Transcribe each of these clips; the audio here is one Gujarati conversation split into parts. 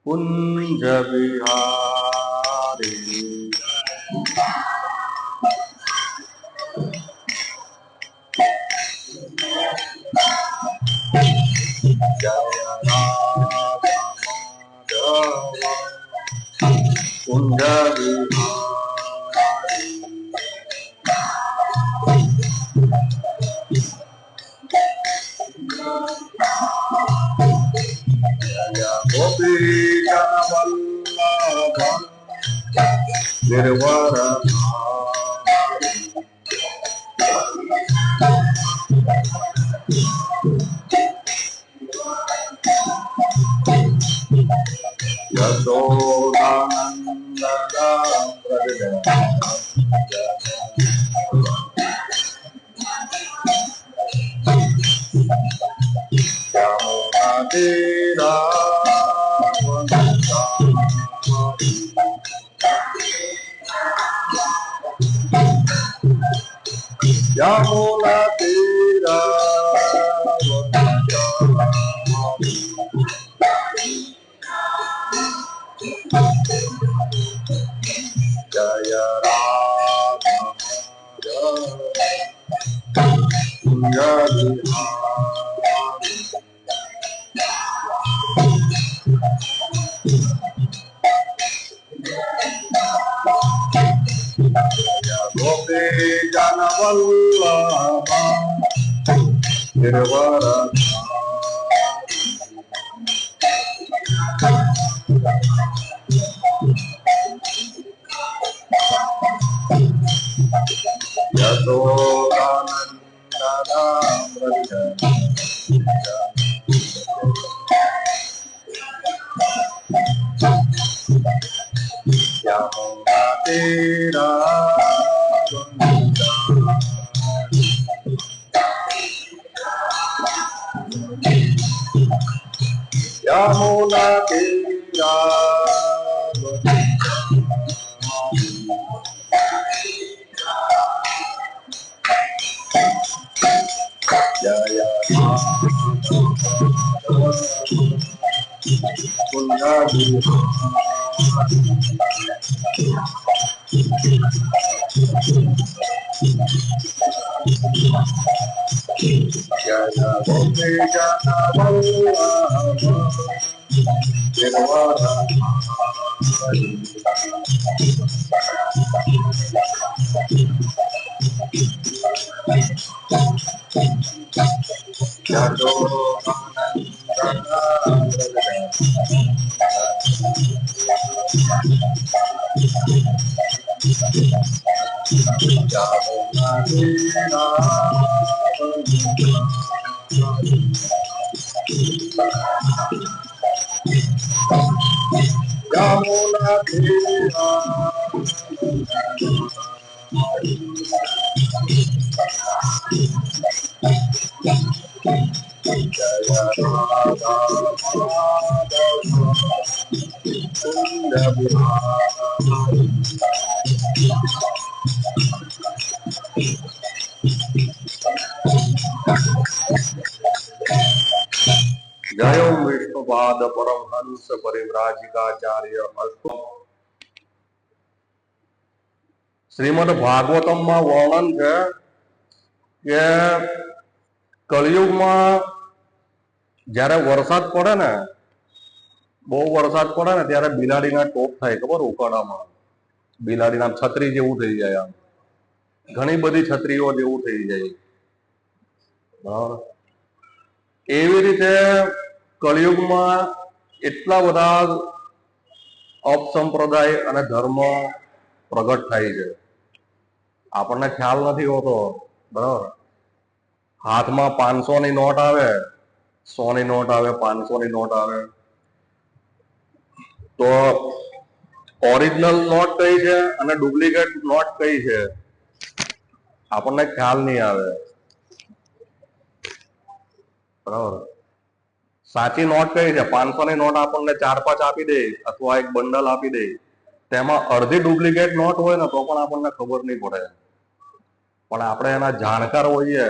कुंज बिहारी जय राधा कुंज बिहारी गोपी जनवल्लभ गिरवर यशोदानंदन यमुना तीरा यमुना तीरा जय राधा कुंज बिहारी गोपी जनवल्लभ गिरवर यमुना तीरा यमुना तीरा जय कुंज जय गोपी जनवल्लभ गिरवर यमुना तीरा जय विष्णुपाद परमहंस परिव्राजिकाचार्य अस्तु। श्रीमद भागवतम में वर्णन है कि कलयुग में जયારે વરસાદ પડે ને, બહુ વરસાદ પડે ને ત્યારે બિલાડીના ટોપ થાય, ખબર? ઉકાળામાં બિલાડીના છત્રી જેવું થઈ જાય, આમ ઘણી બધી છત્રીઓ જેવું થઈ જાય, બરાબર? એવી રીતે કળિયુગમાં એટલા બધા અપસંપ્રદાય અને ધર્મ પ્રગટ થાય છે, આપણને ખ્યાલ નથી હોતો, બરાબર? હાથમાં 500 ની નોટ આવે, 100 ની નોટ આવે, 500 ની નોટ આવે, તો ઓરિજિનલ નોટ કઈ છે અને ડુપ્લિકેટ નોટ કઈ છે આપણને ખ્યાલ નહીં આવે, બરાબર? સાચી નોટ કઈ છે? 500 ની નોટ આપણને 4-5 આપી દે અથવા એક બંડલ આપી દે, તેમાં અડધી ડુપ્લિકેટ નોટ હોય ને તો પણ આપણને ખબર નહીં પડે. પણ આપણે એના જાણકાર હોઈએ,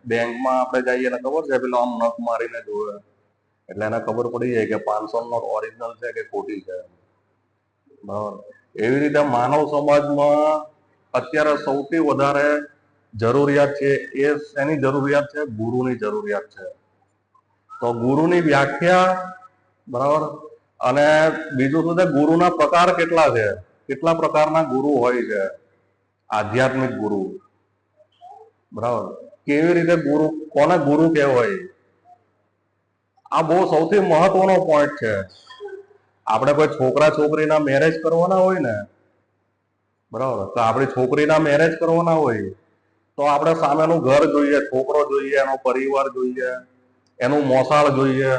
બેંકમાં આપણે જઈએ ને ખબર છે, પેલો આમ નખ મારીને જોવે, એટલે એને ખબર પડી જાય કે 500 નોટ ઓરિજિનલ છે કે ખોટી છે. બરાબર. એવી રીતે માનવ સમાજમાં અત્યારે સૌથી વધારે જરૂરિયાત છે એ શેની જરૂરિયાત છે? ગુરુની જરૂરિયાત છે. તો ગુરુની વ્યાખ્યા, બરાબર, અને બીજું શું છે, ગુરુના પ્રકાર કેટલા છે, કેટલા પ્રકારના ગુરુ હોય છે. આધ્યાત્મિક ગુરુ, બરાબર, કેવી રીતે ગુરુ, કોને ગુરુ કહેવાય, આ બહુ સૌથી મહત્વનો પોઈન્ટ છે. આપણે કોઈ છોકરા છોકરીના મેરેજ કરવાના હોય ને, બરાબર, તો આપણી છોકરીના મેરેજ કરવાના હોય તો આપણે સામેનું ઘર જોઈએ, છોકરો જોઈએ, એનો પરિવાર જોઈએ, એનું મોસાળ જોઈએ,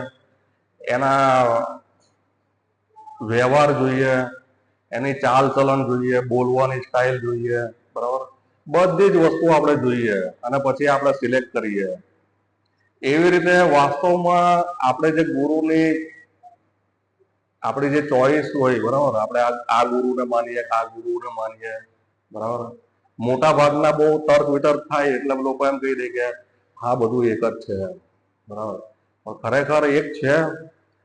એના વ્યવહાર જોઈએ, એની ચાલ ચલણ જોઈએ, બોલવાની સ્ટાઇલ જોઈએ, બરાબર, બધી જ વસ્તુ આપણે જોઈએ અને પછી આપણે સિલેક્ટ કરીએ. એવી રીતે વાસ્તવમાં આપણે જે ગુરુની આપણી જે ચોઈસ હોય, બરાબર, આપણે આ ગુરુને માનીએ, આ ગુરુને માનીએ, બરાબર, મોટા ભાગના બહુ તર્ક વિતર્ક થાય એટલે લોકો એમ કહી દે કે હા બધું એક જ છે, બરાબર, પણ ખરેખર એક છે.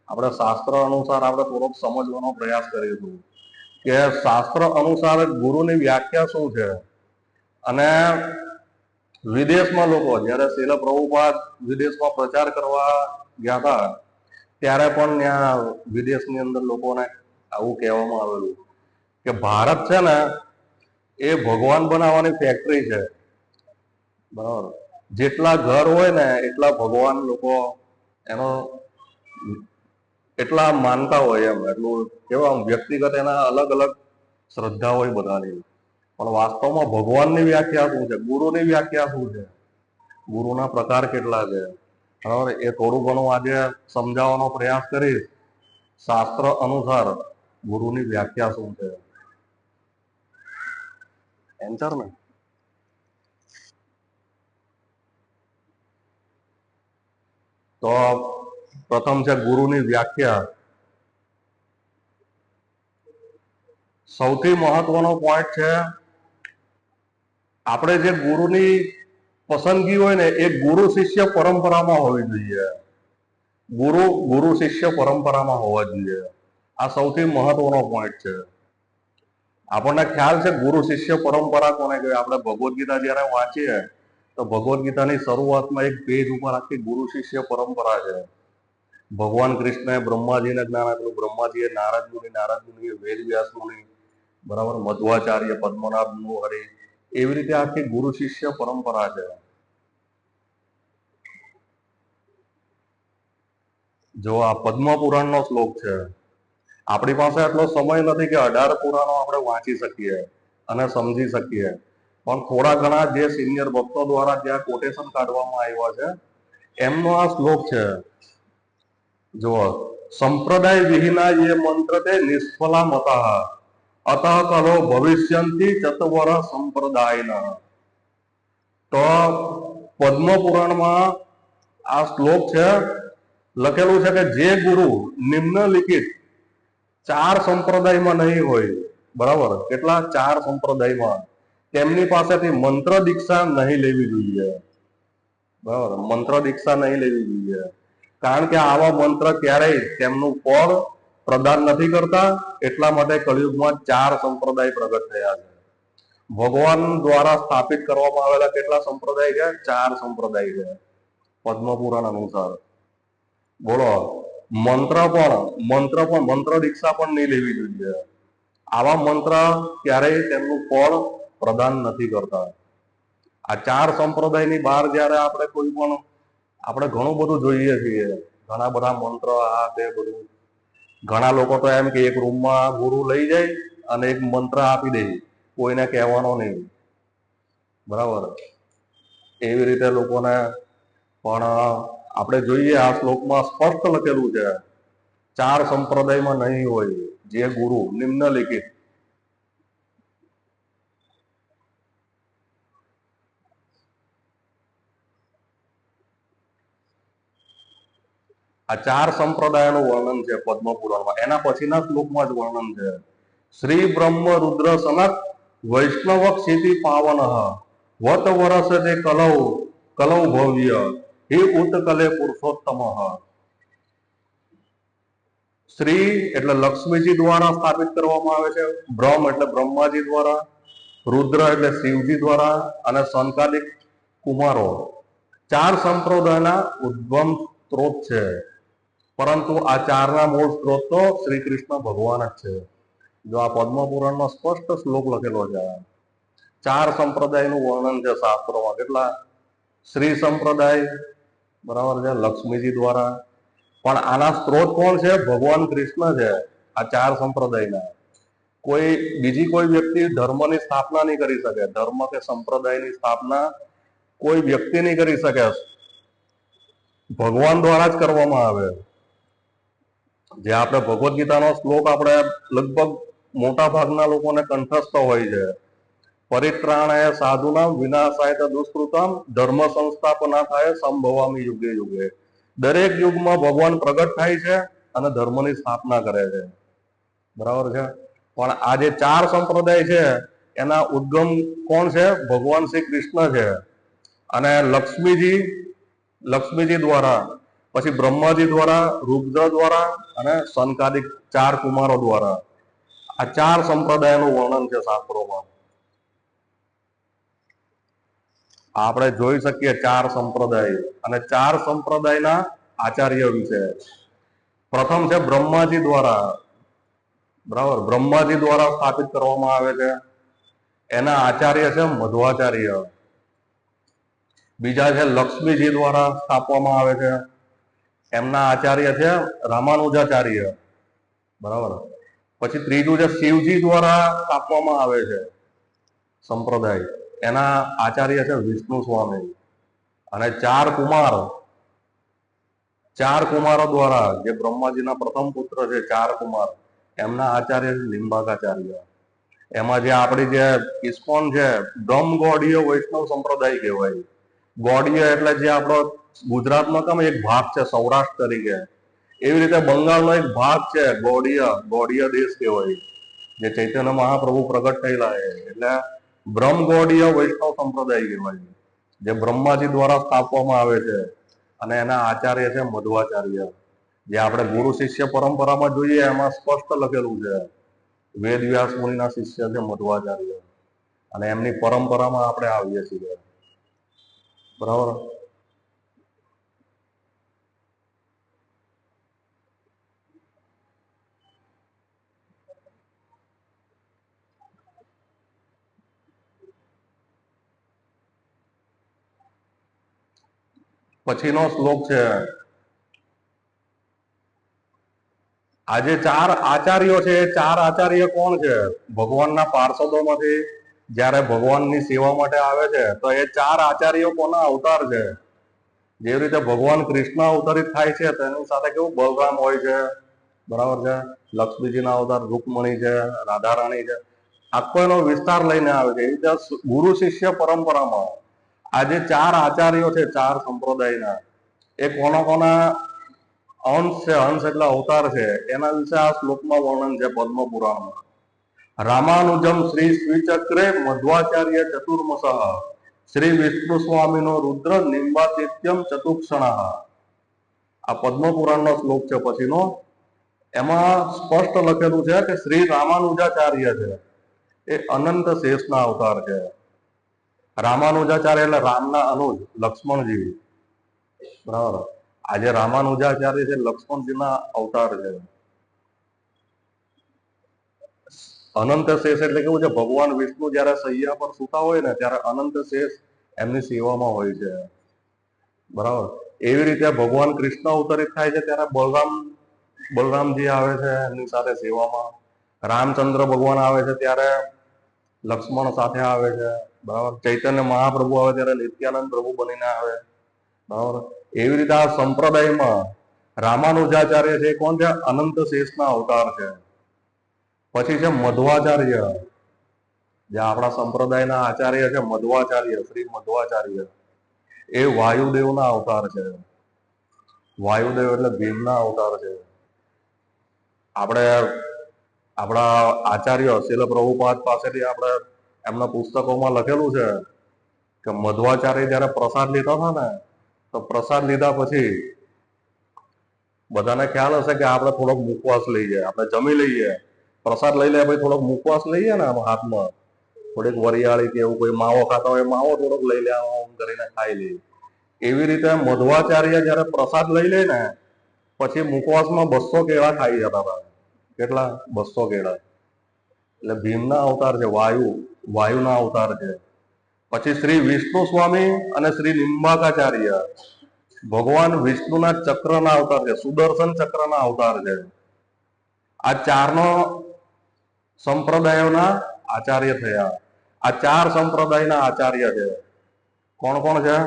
આપણે શાસ્ત્ર અનુસાર આપણે થોડોક સમજવાનો પ્રયાસ કરીશું કે શાસ્ત્ર અનુસાર ગુરુની વ્યાખ્યા શું છે. અને વિદેશમાં લોકો જયારે શીલ પ્રભુપાદ વિદેશમાં પ્રચાર કરવા ગયા હતા ત્યારે પણ ત્યાં વિદેશની અંદર લોકોને આવું કહેવામાં આવેલું કે ભારત છે ને એ ભગવાન બનાવવાની ફેક્ટરી છે, બરાબર, જેટલા ઘર હોય ને એટલા ભગવાન લોકો એનો એટલા માનતા હોય, એમ એટલું કેવા વ્યક્તિગત એના અલગ અલગ શ્રદ્ધા હોય બધાની. પણ વાસ્તવમાં ભગવાનની વ્યાખ્યા શું છે, ગુરુની વ્યાખ્યા શું છે, ગુરુના પ્રકાર કેટલા છે, બરાબર, એ થોડું ઘણું આજે સમજાવવાનો પ્રયાસ કરીશ. શાસ્ત્ર અનુસાર ગુરુની વ્યાખ્યા શું છે. એન્ટર ને તો પ્રથમ છે ગુરુની વ્યાખ્યા. સૌથી મહત્વનો પોઈન્ટ છે, આપણે જે ગુરુની પસંદગી હોય ને એ ગુરુ શિષ્ય પરંપરામાં હોવી જોઈએ. ગુરુ શિષ્ય પરંપરામાં હોવા જોઈએ. આ સૌથી મહત્વનો પોઈન્ટ છે. આપણને ખ્યાલ છે ગુરુ શિષ્ય પરંપરા કોને કહેવાય. આપણે ભગવદ્ ગીતા જયારે વાંચીએ તો ભગવદ્ ગીતાની શરૂઆતમાં એક પેજ ઉપર આખી ગુરુ શિષ્ય પરંપરા છે. ભગવાન કૃષ્ણએ બ્રહ્માજીને જ્ઞાન આપ્યું, બ્રહ્માજીએ નારદ મુનિએ વેદ વ્યાસ મુનિ, બરાબર, મધ્વાચાર્ય, પદ્મનાભ હરિ, એવી રીતે આખી ગુરુ શિષ્ય પરંપરા છે. જો આ પદ્મ પુરાણનો શ્લોક છે. આપણી પાસે એટલો સમય નથી કે 18 પુરાણો આપણે વાંચી શકીએ અને સમજી શકીએ, પણ થોડા ઘણા જે સિનિયર ભક્તો દ્વારા જ્યાં કોટેશન કાઢવામાં આવ્યા છે એમનો આ શ્લોક છે. જો સંપ્રદાય વિહીના એ મંત્ર તે નિષ્ફલા મતઃ અતઃ કલો ભવિષ્યંતિ ચતવર સંપ્રદાયના. તો પદ્મ પુરાણમાં આ શ્લોક છે, લખેલું છે કે જે ગુરુ નિમ્નલિખિત 4 સંપ્રદાયમાં નહીં હોય, બરાબર, કેટલા? 4 સંપ્રદાયમાં, તેમની પાસેથી મંત્ર દીક્ષા નહીં લેવી જોઈએ, બરાબર, મંત્ર દીક્ષા નહીં લેવી જોઈએ. કારણ કે આવા મંત્ર ક્યારેય તેમનું ફળ પ્રદાન નથી કરતા. એટલા માટે કળિયુગમાં 4 સંપ્રદાય પ્રગટ થયા છે. ભગવાન દ્વારા સ્થાપિત કરવામાં આવેલા કેટલા સંપ્રદાય છે? 4 સંપ્રદાય છે પદ્મ પુરાણ અનુસાર. બોલો, મંત્ર દીક્ષા પણ નહીં લેવી જોઈએ. આવા મંત્ર ક્યારેય તેમનું ફળ પ્રદાન નથી કરતા. આ 4 સંપ્રદાયની બહાર જયારે આપણે કોઈ પણ, આપણે ઘણું બધું જોઈએ છીએ, ઘણા બધા મંત્ર, આ તે બધું. ઘણા લોકો તો એમ કે એક રૂમમાં ગુરુ લઈ જાય અને એક મંત્ર આપી દે, કોઈને કહેવાનો નહીં, બરાબર, એવી રીતે લોકોને. પણ આપણે જોઈએ આ શ્લોકમાં સ્પષ્ટ લખેલું છે 4 સંપ્રદાયમાં નહીં હોય જે ગુરુ નિમ્નલિખિત. આ 4 સંપ્રદાયનું વર્ણન છે પદ્મ પુરાણમાં. એના પછીના શ્લોકમાં જ વર્ણન છે. શ્રી બ્રહ્મ રુદ્ર સનક વૈષ્ણવ ક્ષિતિ પાવન વત વરસ તે કલૌ ભવ્ય હે ઉત્કલે પુરુષોત્તમ. શ્રી એટલે લક્ષ્મીજી દ્વારા સ્થાપિત કરવામાં આવે છે, બ્રહ્મ એટલે બ્રહ્માજી દ્વારા, રુદ્ર એટલે શિવજી દ્વારા, અને સંકાલિક કુમારો 4 સંપ્રદાયના ઉદ્ગમ સ્ત્રોત છે. પરંતુ આ 4ના મૂળ સ્ત્રોત તો શ્રી કૃષ્ણ ભગવાન જ છે. જો આ પદ્મ પુરાણનો સ્પષ્ટ શ્લોક લખેલો છે. 4 સંપ્રદાયનું વર્ણન છે શાસ્ત્રોમાં. કેટલા? શ્રી સંપ્રદાય, બરાબર છે, લક્ષ્મીજી દ્વારા. પણ આના સ્ત્રોત કોણ છે? ભગવાન કૃષ્ણ છે આ 4 સંપ્રદાયના. બીજી કોઈ વ્યક્તિ ધર્મની સ્થાપના નહીં કરી શકે. ધર્મ કે સંપ્રદાયની સ્થાપના કોઈ વ્યક્તિ નહીં કરી શકે. ભગવાન દ્વારા જ કરવામાં આવે. જે આપણે ભગવદ્ ગીતાનો શ્લોક આપણે લગભગ મોટા ભાગના લોકોને કંઠસ્થ હોય છે. પરિત્રાણાય સાધુનામ વિનાશાય દુષ્કૃતામ ધર્મ સંસ્થાપનાથાય સંભવામી યુગે યુગે. દરેક યુગમાં ભગવાન પ્રગટ થાય છે અને ધર્મની સ્થાપના કરે છે. બરાબર છે. પણ આ જે 4 સંપ્રદાય છે એના ઉદ્ગમ કોણ છે? ભગવાન શ્રી કૃષ્ણ છે. અને લક્ષ્મીજી દ્વારા, પછી બ્રહ્માજી દ્વારા, રુદ્ર દ્વારા અને સંકાલિક 4 કુમારો દ્વારા. આ 4 સંપ્રદાયનું વર્ણન છે શાસ્ત્રોમાં. આપણે જોઈ શકીએ 4 સંપ્રદાય અને 4 સંપ્રદાયના આચાર્ય વિશે. પ્રથમ છે બ્રહ્માજી દ્વારા. બરાબર, બ્રહ્માજી દ્વારા સ્થાપિત કરવામાં આવે છે. એના આચાર્ય છે મધ્વાચાર્ય. બીજા છે લક્ષ્મીજી દ્વારા સ્થાપવામાં આવે છે. એમના આચાર્ય છે રામાનુજાચાર્ય. બરાબર. પછી ત્રીજું છે શિવજી દ્વારા સ્થાપવામાં આવે છે સંપ્રદાય. એના આચાર્ય છે વિષ્ણુ સ્વામી. અને 4 કુમારો દ્વારા, જે બ્રહ્માજીના પ્રથમ પુત્ર છે 4 કુમાર, એમના આચાર્ય છે લિંબાકાચાર્ય. એમાં જે આપણી જે ઇસ્કોન છે, બ્રહ્મ ગૌડીય વૈષ્ણવ સંપ્રદાય કહેવાય. ગૌડીય એટલે જે આપણો ગુજરાતનો કેમ એક ભાગ છે સૌરાષ્ટ્ર તરીકે, એવી રીતે બંગાળનો એક ભાગ છે ગૌડીય દેશ કહેવાય, જે ચૈતન્ય મહાપ્રભુ પ્રગટ થયેલા છે. એટલે બ્રહ્મ ગૌડીય વૈષ્ણવ સંપ્રદાય કહેવાય, જે બ્રહ્માજી દ્વારા સ્થાપવામાં આવે છે. અને એના આચાર્ય છે મધ્વાચાર્ય. જે આપણે ગુરુ શિષ્ય પરંપરામાં જોઈએ એમાં સ્પષ્ટ લખેલું છે. વેદ વ્યાસ મુનિના શિષ્ય છે મધ્વાચાર્ય, અને એમની પરંપરામાં આપણે આવીએ છીએ. બરાબર. પછીનો શ્લોક છે, આ જે 4 આચાર્યો છે એ 4 આચાર્ય કોણ છે? ભગવાનના પાર્ષદોમાંથી જ્યારે ભગવાનની સેવા માટે આવે છે તો એ 4 આચાર્યો કોના અવતાર છે? જેવી રીતે ભગવાન કૃષ્ણ અવતરિત થાય છે તેની સાથે કેવું બલરામ હોય છે, બરાબર છે, લક્ષ્મીજીના અવતાર રૂકમણી છે, રાધારાણી છે, આખો એનો વિસ્તાર લઈને આવે છે. એ રીતે ગુરુ શિષ્ય પરંપરામાં આ જે 4 આચાર્યો છે 4 સંપ્રદાયના, એ કોના અંશ છે. અંશ એટલે અવતાર છે. એના વિશે આ શ્લોકમાં વર્ણન છે પદ્મ પુરાણમાં. રામાનુજમ શ્રી શ્રીચક્રે મધ્વાચાર્ય ચતુર્મસઃ શ્રી વિષ્ણુ સ્વામીનો રુદ્ર નિંબાતિત્યમ ચતુક્ષણ. આ પદ્મ પુરાણનો શ્લોક છે પછીનો. એમાં સ્પષ્ટ લખેલું છે કે શ્રી રામાનુજાચાર્ય છે એ અનંત શેષના અવતાર છે. રામાનુજાચાર્ય એટલે રામના અનુજ લક્ષ્મણજી. બરાબર. આજે રામાનુજાચાર્ય છે લક્ષ્મણજીના અવતાર છે. અનંત શેષ એટલે કેવું છે? ભગવાન વિષ્ણુ જયારે સૈયા પર સૂતા હોય ને ત્યારે અનંત શેષ એમની સેવામાં હોય છે. બરાબર. એવી રીતે ભગવાન કૃષ્ણ અવતરિત થાય છે ત્યારે બલરામજી આવે છે એમની સાથે સેવામાં. રામચંદ્ર ભગવાન આવે છે ત્યારે લક્ષ્મણ સાથે આવે છે. બરાબર. ચૈતન્ય મહાપ્રભુ આવે ત્યારે નિત્યાનંદ પ્રભુ બનીને આવે. બરાબર. એવી રીતે આ સંપ્રદાયમાં રામાનુજાચાર્ય છે કોણ છે? અનંત શેષના અવતાર છે. પછી છે મધ્વાચાર્ય, જે આપણા સંપ્રદાયના આચાર્ય છે મધ્વાચાર્ય, શ્રી મધ્વાચાર્ય. એ વાયુદેવના અવતાર છે. વાયુદેવ એટલે ભીમના અવતાર છે. આપણા આચાર્ય શીલ પ્રભુપાદ પાસેથી આપણે એમના પુસ્તકોમાં લખેલું છે કે મધ્વાચાર્ય જયારે પ્રસાદ લીધા હતા ને, તો પ્રસાદ લીધા પછી બધાને ખ્યાલ હશે કે આપણે થોડોક મુખવાસ લઈએ, આપણે જમી લઈએ, પ્રસાદ લઈ લે, ભાઈ થોડોક મુખવાસ લઈએ ને આમ હાથમાં, થોડીક વરિયાળી કે એવું કોઈ માવો ખાતા હોય માવો થોડોક લઈ લે, આમ કરીને ખાઈ લઈએ. એવી રીતે મધ્વાચાર્ય જયારે પ્રસાદ લઈ લે ને પછી મુખવાસમાં 200 કેળા ખાઈ જતા હતા. કેટલા? 200 કેળા. એટલે ભીમના અવતાર છે, વાયુના અવતાર છે. પછી શ્રી વિષ્ણુ સ્વામી અને શ્રી નિંબાકાચાર્ય ભગવાન વિષ્ણુના ચક્રના અવતાર છે, સુદર્શન ચક્રના અવતાર છે. આ ચારનો સંપ્રદાયોના આચાર્ય થયા. આ 4 સંપ્રદાયના આચાર્ય છે. કોણ કોણ છે?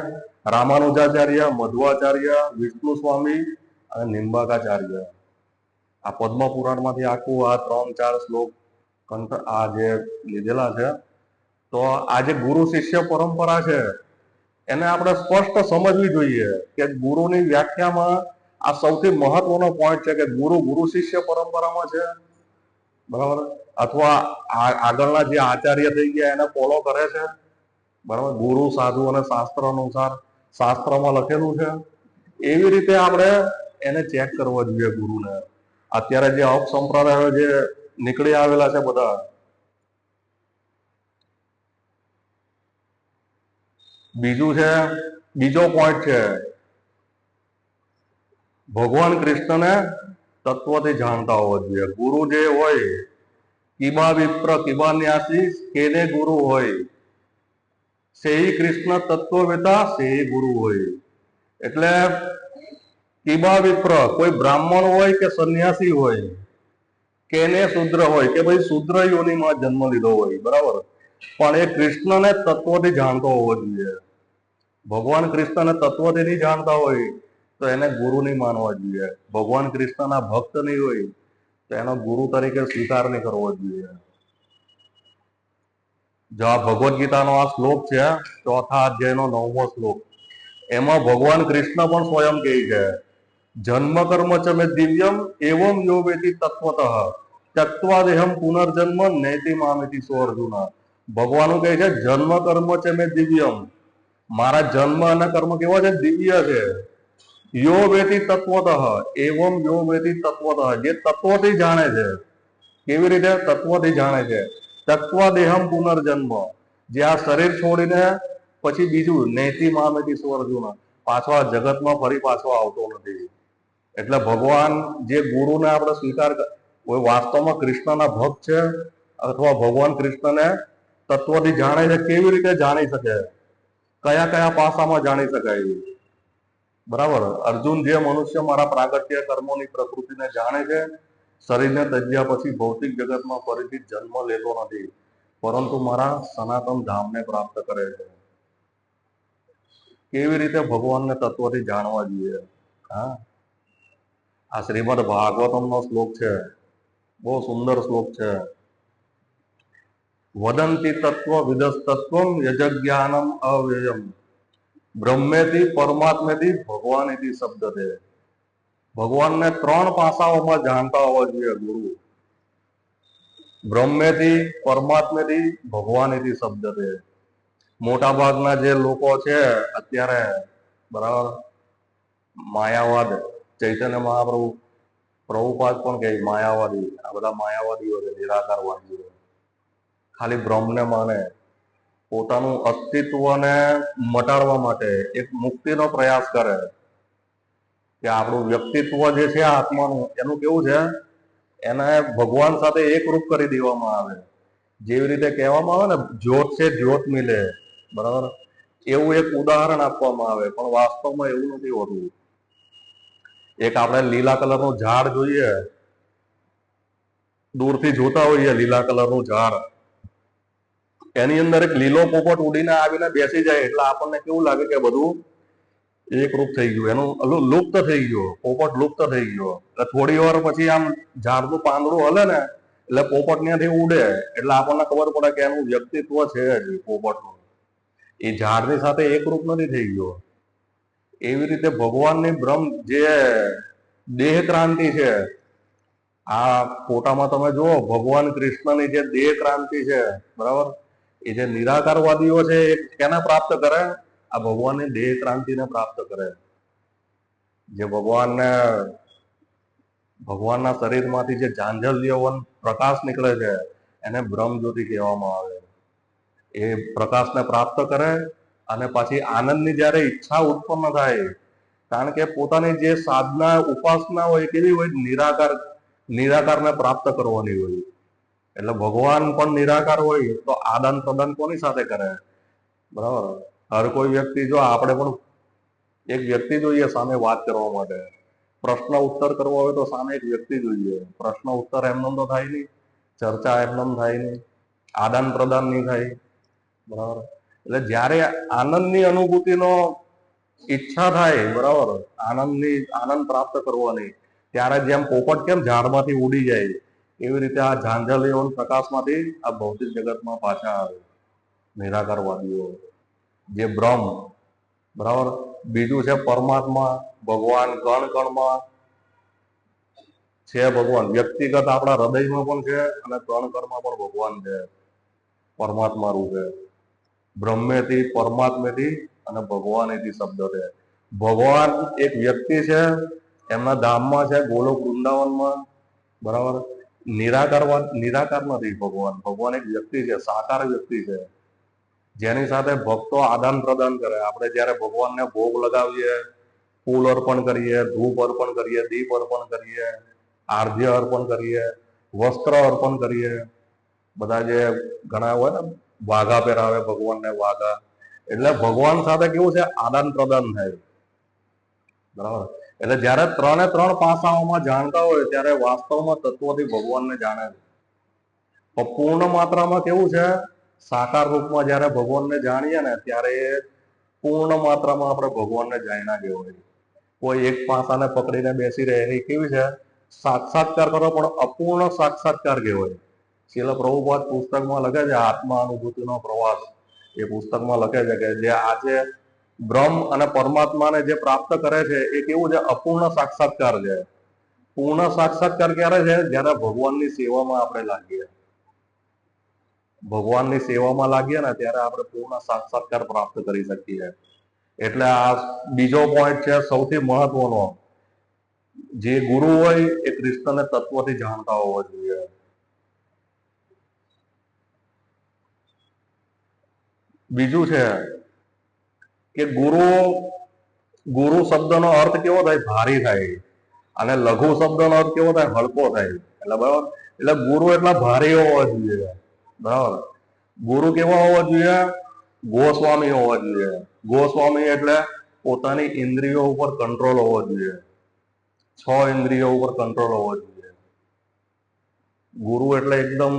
રામાનુજાચાર્ય, મધ્વાચાર્ય, વિષ્ણુ સ્વામી અને નિંબાકાચાર્ય. આ પદ્મ પુરાણમાંથી આખું આ 3-4 શ્લોક આ જે લીધેલા છે. તો આ જે ગુરુ શિષ્ય પરંપરા છે એને આપણે સ્પષ્ટ સમજવી જોઈએ કે ગુરુની વ્યાખ્યામાં આ સૌથી મહત્વનો પોઈન્ટ છે કે ગુરુ શિષ્ય પરંપરામાં છે, બરાબર, અથવા આગળના જે આચાર્ય થઈ ગયા એને ફોલો કરે છે, બરાબર. ગુરુ સાધુ અને શાસ્ત્ર અનુસાર શાસ્ત્રમાં લખેલું છે એવી રીતે આપણે એને ચેક કરવા જોઈએ ગુરુને. અત્યારે જે અપસંપ્રદાયો જે નીકળી આવેલા છે બધા, બીજો પોઈન્ટ છે ભગવાન કૃષ્ણને તત્વથી જાણતા હોવા જોઈએ. ગુરુ જે હોય કિબા વિપ્ર કિબા ન્યાસી કેને ગુરુ હોય, સેહી કૃષ્ણ તત્વવેતા સેહી ગુરુ હોય. એટલે કિબા વિપ્ર કોઈ બ્રાહ્મણ હોય કે સંન્યાસી હોય, કેને શૂદ્ર હોય કે ભાઈ શૂદ્ર યોનિમાં જન્મ લીધો હોય, બરાબર, પણ એ કૃષ્ણને તત્વથી જાણતો હોવો જોઈએ. ભગવાન કૃષ્ણને તત્વથી નહીં જાણતા હોય તો એને ગુરુ નહીં માનવા જોઈએ. ભગવાન કૃષ્ણના ભક્ત નહીં હોય તો એનો ગુરુ તરીકે સ્વીકાર નહીં કરવો જોઈએ. જો આ ભગવદ્ ગીતાનો આ શ્લોક છે, 4થા અધ્યાયનો 9મો શ્લોક, એમાં ભગવાન કૃષ્ણ પણ સ્વયં કહે છે જન્મ કર્મ ચ મે દિવ્યમ એવમ યો વેતિ તત્વતઃ ત્યક્ત્વા દેહમ પુનર્જન્મ નૈતિ મામિતિ સો અર્જુન. ભગવાન કહે છે જન્મ કર્મ ચ મે દિવ્યમ, મારા જન્મ અને કર્મ કેવા છે? દિવ્ય છે. યો વેતિ તત્વતઃ એવમ યો વેતિ તત્વતઃ, જે તત્વથી જાણે છે. કેવી રીતે? તત્વથી જાણે છે. ત્યક્ત્વા દેહમ પુનર્જન્મ, જે આ શરીર છોડીને પછી બીજું નૈતિ મામિતિ સો અર્જુન, પાછો આ જગતમાં ફરી પાછો આવતો નથી. એટલે ભગવાન જે ગુરુને આપણે સ્વીકાર, કોઈ વાસ્તવમાં કૃષ્ણના ભક્ત છે અથવા ભગવાન કૃષ્ણને તત્વથી જાણે છે, કેવી રીતે જાણી શકે? કયા કયા પાસામાં જાણી શકાય? બરાબર. અર્જુન, જે મનુષ્ય મારા પ્રાગટ્ય કર્મોની પ્રકૃતિને જાણે છે, શરીરને ત્યજ્યા પછી ભૌતિક જગતમાં ફરીથી જન્મ લેતો નથી, પરંતુ મારા સનાતન ધામને પ્રાપ્ત કરે છે. કેવી રીતે ભગવાનને તત્વથી જાણવા જોઈએ? હા, આ શ્રીમદ ભાગવતમનો શ્લોક છે, બહુ સુંદર શ્લોક છે. વદંતી તત્વ વિદસ્તત્વમ યજજ્ઞાનમ અવ્યયમ બ્રહ્મેતિ પરમાત્મેતિ ભગવાનેતિ શબ્દતે. ભગવાનને 3 પાસાઓમાં જાણતા હોવા જોઈએ ગુરુ. બ્રહ્મેતિ પરમાત્મેતિ ભગવાનેતિ શબ્દતે. મોટા ભાગના જે લોકો છે અત્યારે, બરાબર, માયાવાદ, ચૈતન્ય મહાપ્રભુ, પ્રભુપાદ પણ કહે માયાવાદી, આ બધા માયાવાદીઓ છે, નિરાકારવાદીઓ, ખાલી બ્રહ્મને માને, પોતાનું અસ્તિત્વને મટાડવા માટે એક મુક્તિનો પ્રયાસ કરે કે આપણું વ્યક્તિત્વ જે છે આત્માનું, એનું કેવું છે, એને ભગવાન સાથે એકરૂપ કરી દેવામાં આવે. જેવી રીતે કહેવામાં આવે ને જ્યોત છે જ્યોત મિલે, બરાબર, એવું એક ઉદાહરણ આપવામાં આવે, પણ વાસ્તવમાં એવું નથી હોતું. એક આપણે લીલા કલરનું ઝાડ જોઈએ, દૂરથી જોતા હોઈએ લીલા કલરનું ઝાડ, એની અંદર એક લીલો પોપટ ઉડીને આવીને બેસી જાય એટલે આપણને કેવું લાગે કે બધું એકરૂપ થઈ ગયું, એનું લુપ્ત થઈ ગયો, પોપટ લુપ્ત થઈ ગયો. એટલે થોડી વાર પછી આમ ઝાડનું પાંદડું હલે ને એટલે પોપટ ત્યાંથી ઉડે એટલે આપણને ખબર પડે કે એનું વ્યક્તિત્વ છે જ પોપટનું, એ ઝાડની સાથે એકરૂપ નથી થઈ ગયો. એવી રીતે ભગવાનની બ્રહ્મ જે દેહ ક્રાંતિ છે, આ ફોટામાં તમે જુઓ ભગવાન કૃષ્ણની જે દેહ ક્રાંતિ છે, બરાબર, એ જે નિરાકારવાદીઓ છે એ કેને પ્રાપ્ત કરે? આ ભગવાનની દેહ ક્રાંતિને પ્રાપ્ત કરે. જે ભગવાનને ભગવાનના શરીરમાંથી જે ઝાંઝલ્યવન પ્રકાશ નીકળે છે એને બ્રહ્મજ્યોતિ કહેવામાં આવે. એ પ્રકાશને પ્રાપ્ત કરે અને પછી આનંદની જ્યારે ઈચ્છા ઉત્પન્ન થાય, કારણ કે પોતાની જે સાધના ઉપાસના હોય કેવી હોય, નિરાકારને પ્રાપ્ત કરવાની હોય. એટલે ભગવાન પણ નિરાકાર હોય તો આદાન પ્રદાન કોની સાથે કરે? બરાબર. હર કોઈ વ્યક્તિ, જો આપણે પણ એક વ્યક્તિ જોઈએ સામે વાત કરવા માટે, પ્રશ્ન ઉત્તર કરવો હોય તો સામે એક વ્યક્તિ જોઈએ. પ્રશ્ન ઉત્તર એમનેમ તો થાય નહીં, ચર્ચા એમનેમ થાય નહીં, આદાન પ્રદાન નહીં થાય. બરાબર. એટલે જ્યારે આનંદની અનુભૂતિનો ઈચ્છા થાય, બરાબર, આનંદ પ્રાપ્ત કરવાની, ત્યારે જેમ પોપટ કેમ ઝાડમાંથી ઉડી જાય, એવી રીતે આ ઝાંઝલ્યવન પ્રકાશમાંથી આ ભૌતિક જગતમાં પાછા આવે નિરાકારવાદીઓ. જે બ્રહ્મ, બરાબર. બીજું છે પરમાત્મા, ભગવાન કણ કણમાં છે. ભગવાન વ્યક્તિગત આપણા હૃદયમાં પણ છે અને કણ કણમાં પણ ભગવાન છે, પરમાત્મા રૂપે. બ્રહ્મેથી, પરમાત્મેથી અને ભગવાનેથી શબ્દ છે. ભગવાન એક વ્યક્તિ છે, એમના ધામમાં છે, ગોલોક વૃંદાવનમાં. બરાબર. નિરાકાર નથી ભગવાન. ભગવાન એક વ્યક્તિ છે, સાકાર વ્યક્તિ છે, જેની સાથે ભક્તો આદાન પ્રદાન કરે. આપણે જ્યારે ભગવાનને ભોગ લગાવીએ, ફૂલ અર્પણ કરીએ, ધૂપ અર્પણ કરીએ, દીપ અર્પણ કરીએ, આર્ધ્ય અર્પણ કરીએ, વસ્ત્ર અર્પણ કરીએ. બધા જે ઘણા હોય ને, વાઘા પહેરાવે ભગવાનને, વાઘા. એટલે ભગવાન સાથે કેવું છે, આદાન પ્રદાન થાય. બરાબર. એટલે જ્યારે ત્રણે ત્રણ પાસાઓમાં જાણતા હોય ત્યારે વાસ્તવમાં તત્વથી ભગવાનને જાણે છે. પણ પૂર્ણ માત્રામાં કેવું છે, સાકાર રૂપમાં જ્યારે ભગવાનને જાણીએ ને, ત્યારે એ પૂર્ણ માત્રામાં આપણે ભગવાનને જાણ્યા કહેવાય. કોઈ એક પાસાને પકડીને બેસી રહે એની કેવી છે, સાક્ષાત્કાર કરો પણ અપૂર્ણ સાક્ષાત્કાર કહેવાય. શીલ પ્રભુપાદ પુસ્તકમાં લખે છે, આત્મા અનુભૂતિનો પ્રવાસ, એ પુસ્તકમાં લખે છે કે જે આજે બ્રહ્મ અને પરમાત્માને જે પ્રાપ્ત કરે છે એ કેવું છે, અપૂર્ણ સાક્ષાત્કાર છે. પૂર્ણ સાક્ષાત્કાર ક્યારે છે? જ્યારે ભગવાનની સેવામાં આપણે લાગીએ. ભગવાનની સેવામાં લાગીએ ને ત્યારે આપણે પૂર્ણ સાક્ષાત્કાર પ્રાપ્ત કરી શકીએ. એટલે આ બીજો પોઈન્ટ છે સૌથી મહત્વનો. જે ગુરુ હોય એ કૃષ્ણને તત્વથી જાણતા હોવા જોઈએ. બીજું છે કે ગુરુ શબ્દનો અર્થ કેવો થાય? ભારી થાય. અને લઘુ શબ્દનો અર્થ કેવો થાય? હલકો થાય. એટલે બરાબર. એટલે ગુરુ એટલા ભારી હોવા જોઈએ. બરાબર. ગુરુ કેવા હોવા જોઈએ? ગોસ્વામી હોવા જોઈએ. ગોસ્વામી એટલે પોતાની ઇન્દ્રિયો ઉપર કંટ્રોલ હોવો જોઈએ. 6 ઇન્દ્રિયો ઉપર કંટ્રોલ હોવો જોઈએ. ગુરુ એટલે એકદમ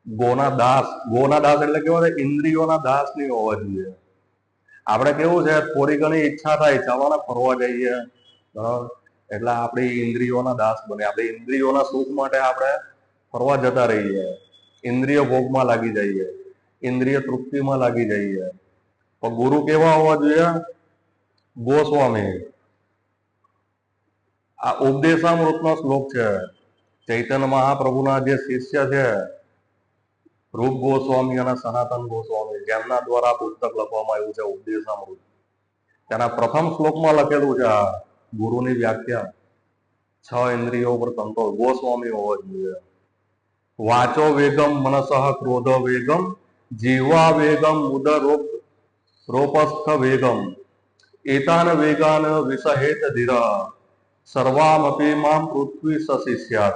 ગોના દાસ. ગોના દાસ એટલે કેવો થાય? ઇન્દ્રિયોના દાસ નહીં હોવા જોઈએ. આપણે કેવું છે, થોડી ઘણી ઈચ્છા થાય, ચાલો ફરવા જઈએ, બરાબર, એટલે આપણી ઇન્દ્રિયોના દાસ બને. આપણી ઇન્દ્રિયોના સુખ માટે આપણે ફરવા જતા રહીએ, ઇન્દ્રિય ભોગમાં લાગી જઈએ, ઇન્દ્રિય તૃપ્તિમાં લાગી જઈએ. પણ ગુરુ કેવા હોવા જોઈએ? ગોસ્વામી. આ ઉપદેશામૃતનો શ્લોક છે. ચૈતન્ય મહાપ્રભુના જે શિષ્ય છે, રૂપ ગોસ્વામી અને સનાતન ગોસ્વામી, જેમના દ્વારા પુસ્તક લખવામાં આવ્યું છે ઉપદેશામૃત, તેના પ્રથમ શ્લોકમાં લખેલું છે આ ગુરુની વ્યાખ્યા. 6 ઇન્દ્રિયો ઉપર કંટ્રોલ ગોસ્વામી હોવો જોઈએ. વાચો વેગમ મનસઃ ક્રોધ વેગમ જીવા વેગમ ઉદર રોપસ્થ વેગમ એતાન વેગાન વિસહેત ધીર સર્વામપી મામ પૃથ્વી સશિષ્યાત.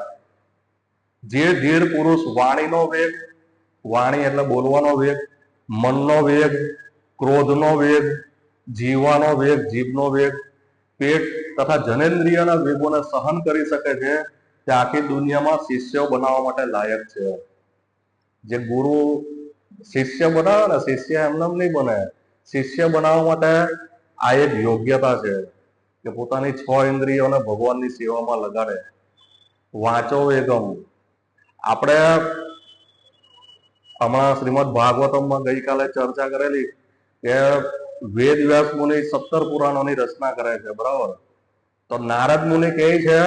જે ધીર પુરુષ વાણીનો વેગ, વાણી એટલે બોલવાનો વેગ, મનનો વેગ, ક્રોધનો વેગ, જીવવાનો વેગ, જીભનો વેગ, પેટ તથા જનેન્દ્રિયના વેગોને સહન કરી શકે છે, તે આખી દુનિયામાં શિષ્યો બનાવવા માટે લાયક છે. જે ગુરુ શિષ્ય બનાવે ને, શિષ્ય એમનેમ નહીં બને. શિષ્ય બનાવવા માટે આ એક યોગ્યતા છે કે પોતાની 6 ઇન્દ્રિયોને ભગવાનની સેવામાં લગાડે. વાંચો વેગમ. આપણે હમણાં શ્રીમદ ભાગવતમમાં ગઈકાલે ચર્ચા કરેલી કે વેદ વ્યાસ મુનિ 17 પુરાણોની રચના કરે છે, બરાબર. તો નારદ મુનિ કહે છે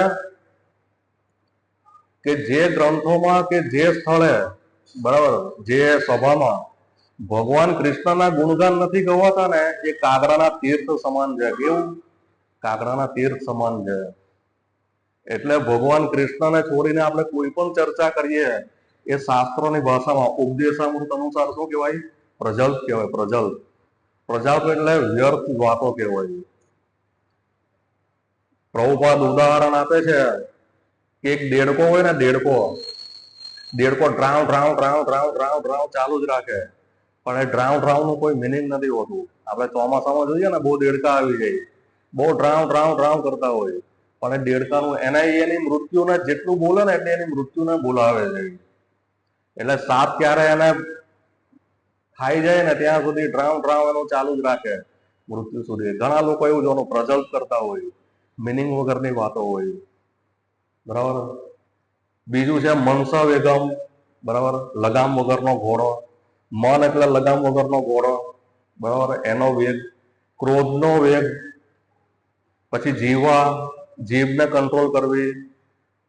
કે જે ગ્રંથોમાં કે જે સ્થળે, બરાબર, જે સભામાં ભગવાન કૃષ્ણના ગુણગાન નથી ગવાતા ને, એ કાગરાના તીર્થ સમાન છે. કેવું? કાગરાના તીર્થ સમાન છે. એટલે ભગવાન કૃષ્ણને છોડીને આપણે કોઈ પણ ચર્ચા કરીએ એ શાસ્ત્રોની ભાષામાં ઉપદેશામૃત અનુસાર શું કહેવાય? પ્રજલ્પ કહેવાય. પ્રજલ્પ પ્રજલ્પ એટલે વ્યર્થ વાતો કહેવાય. પ્રભુપાદ ઉદાહરણ આપે છે કે એક દેડકો હોય ને, દેડકો ડ્રાઉ ડ્રાઉ ડ્રાઉ ડ્રાઉ ડ્રાઉ ડ્રાઉ ચાલુ જ રાખે, પણ એ ડ્રાઉ ડ્રાઉ નું કોઈ મિનિંગ નથી હોતું. આપણે ચોમાસામાં જોઈએ ને, બહુ દેડકા આવી જાય, બહુ ડ્રાઉ ડ્રાઉ ડ્રાઉ કરતા હોય, પણ એ દેડકાનું એની મૃત્યુને જેટલું બોલે ને એટલે એની મૃત્યુને બોલાવે છે. એટલે સાપ ક્યારે એને ખાઈ જાય ને ત્યાં સુધી ડ્રાઉ ડ્રાઉ એનું ચાલુ જ રાખે મૃત્યુ સુધી. ઘણા લોકો એવું જોવાનું પ્રજલ્પ કરતા હોય, મિનિંગ વગરની વાતો હોય. બરાબર. બીજું છે મનસ વેગમ. બરાબર. લગામ વગરનો ઘોડો. મન એટલે લગામ વગરનો ઘોડો. બરાબર. એનો વેગ. ક્રોધનો વેગ. પછી જીભને કંટ્રોલ કરવી,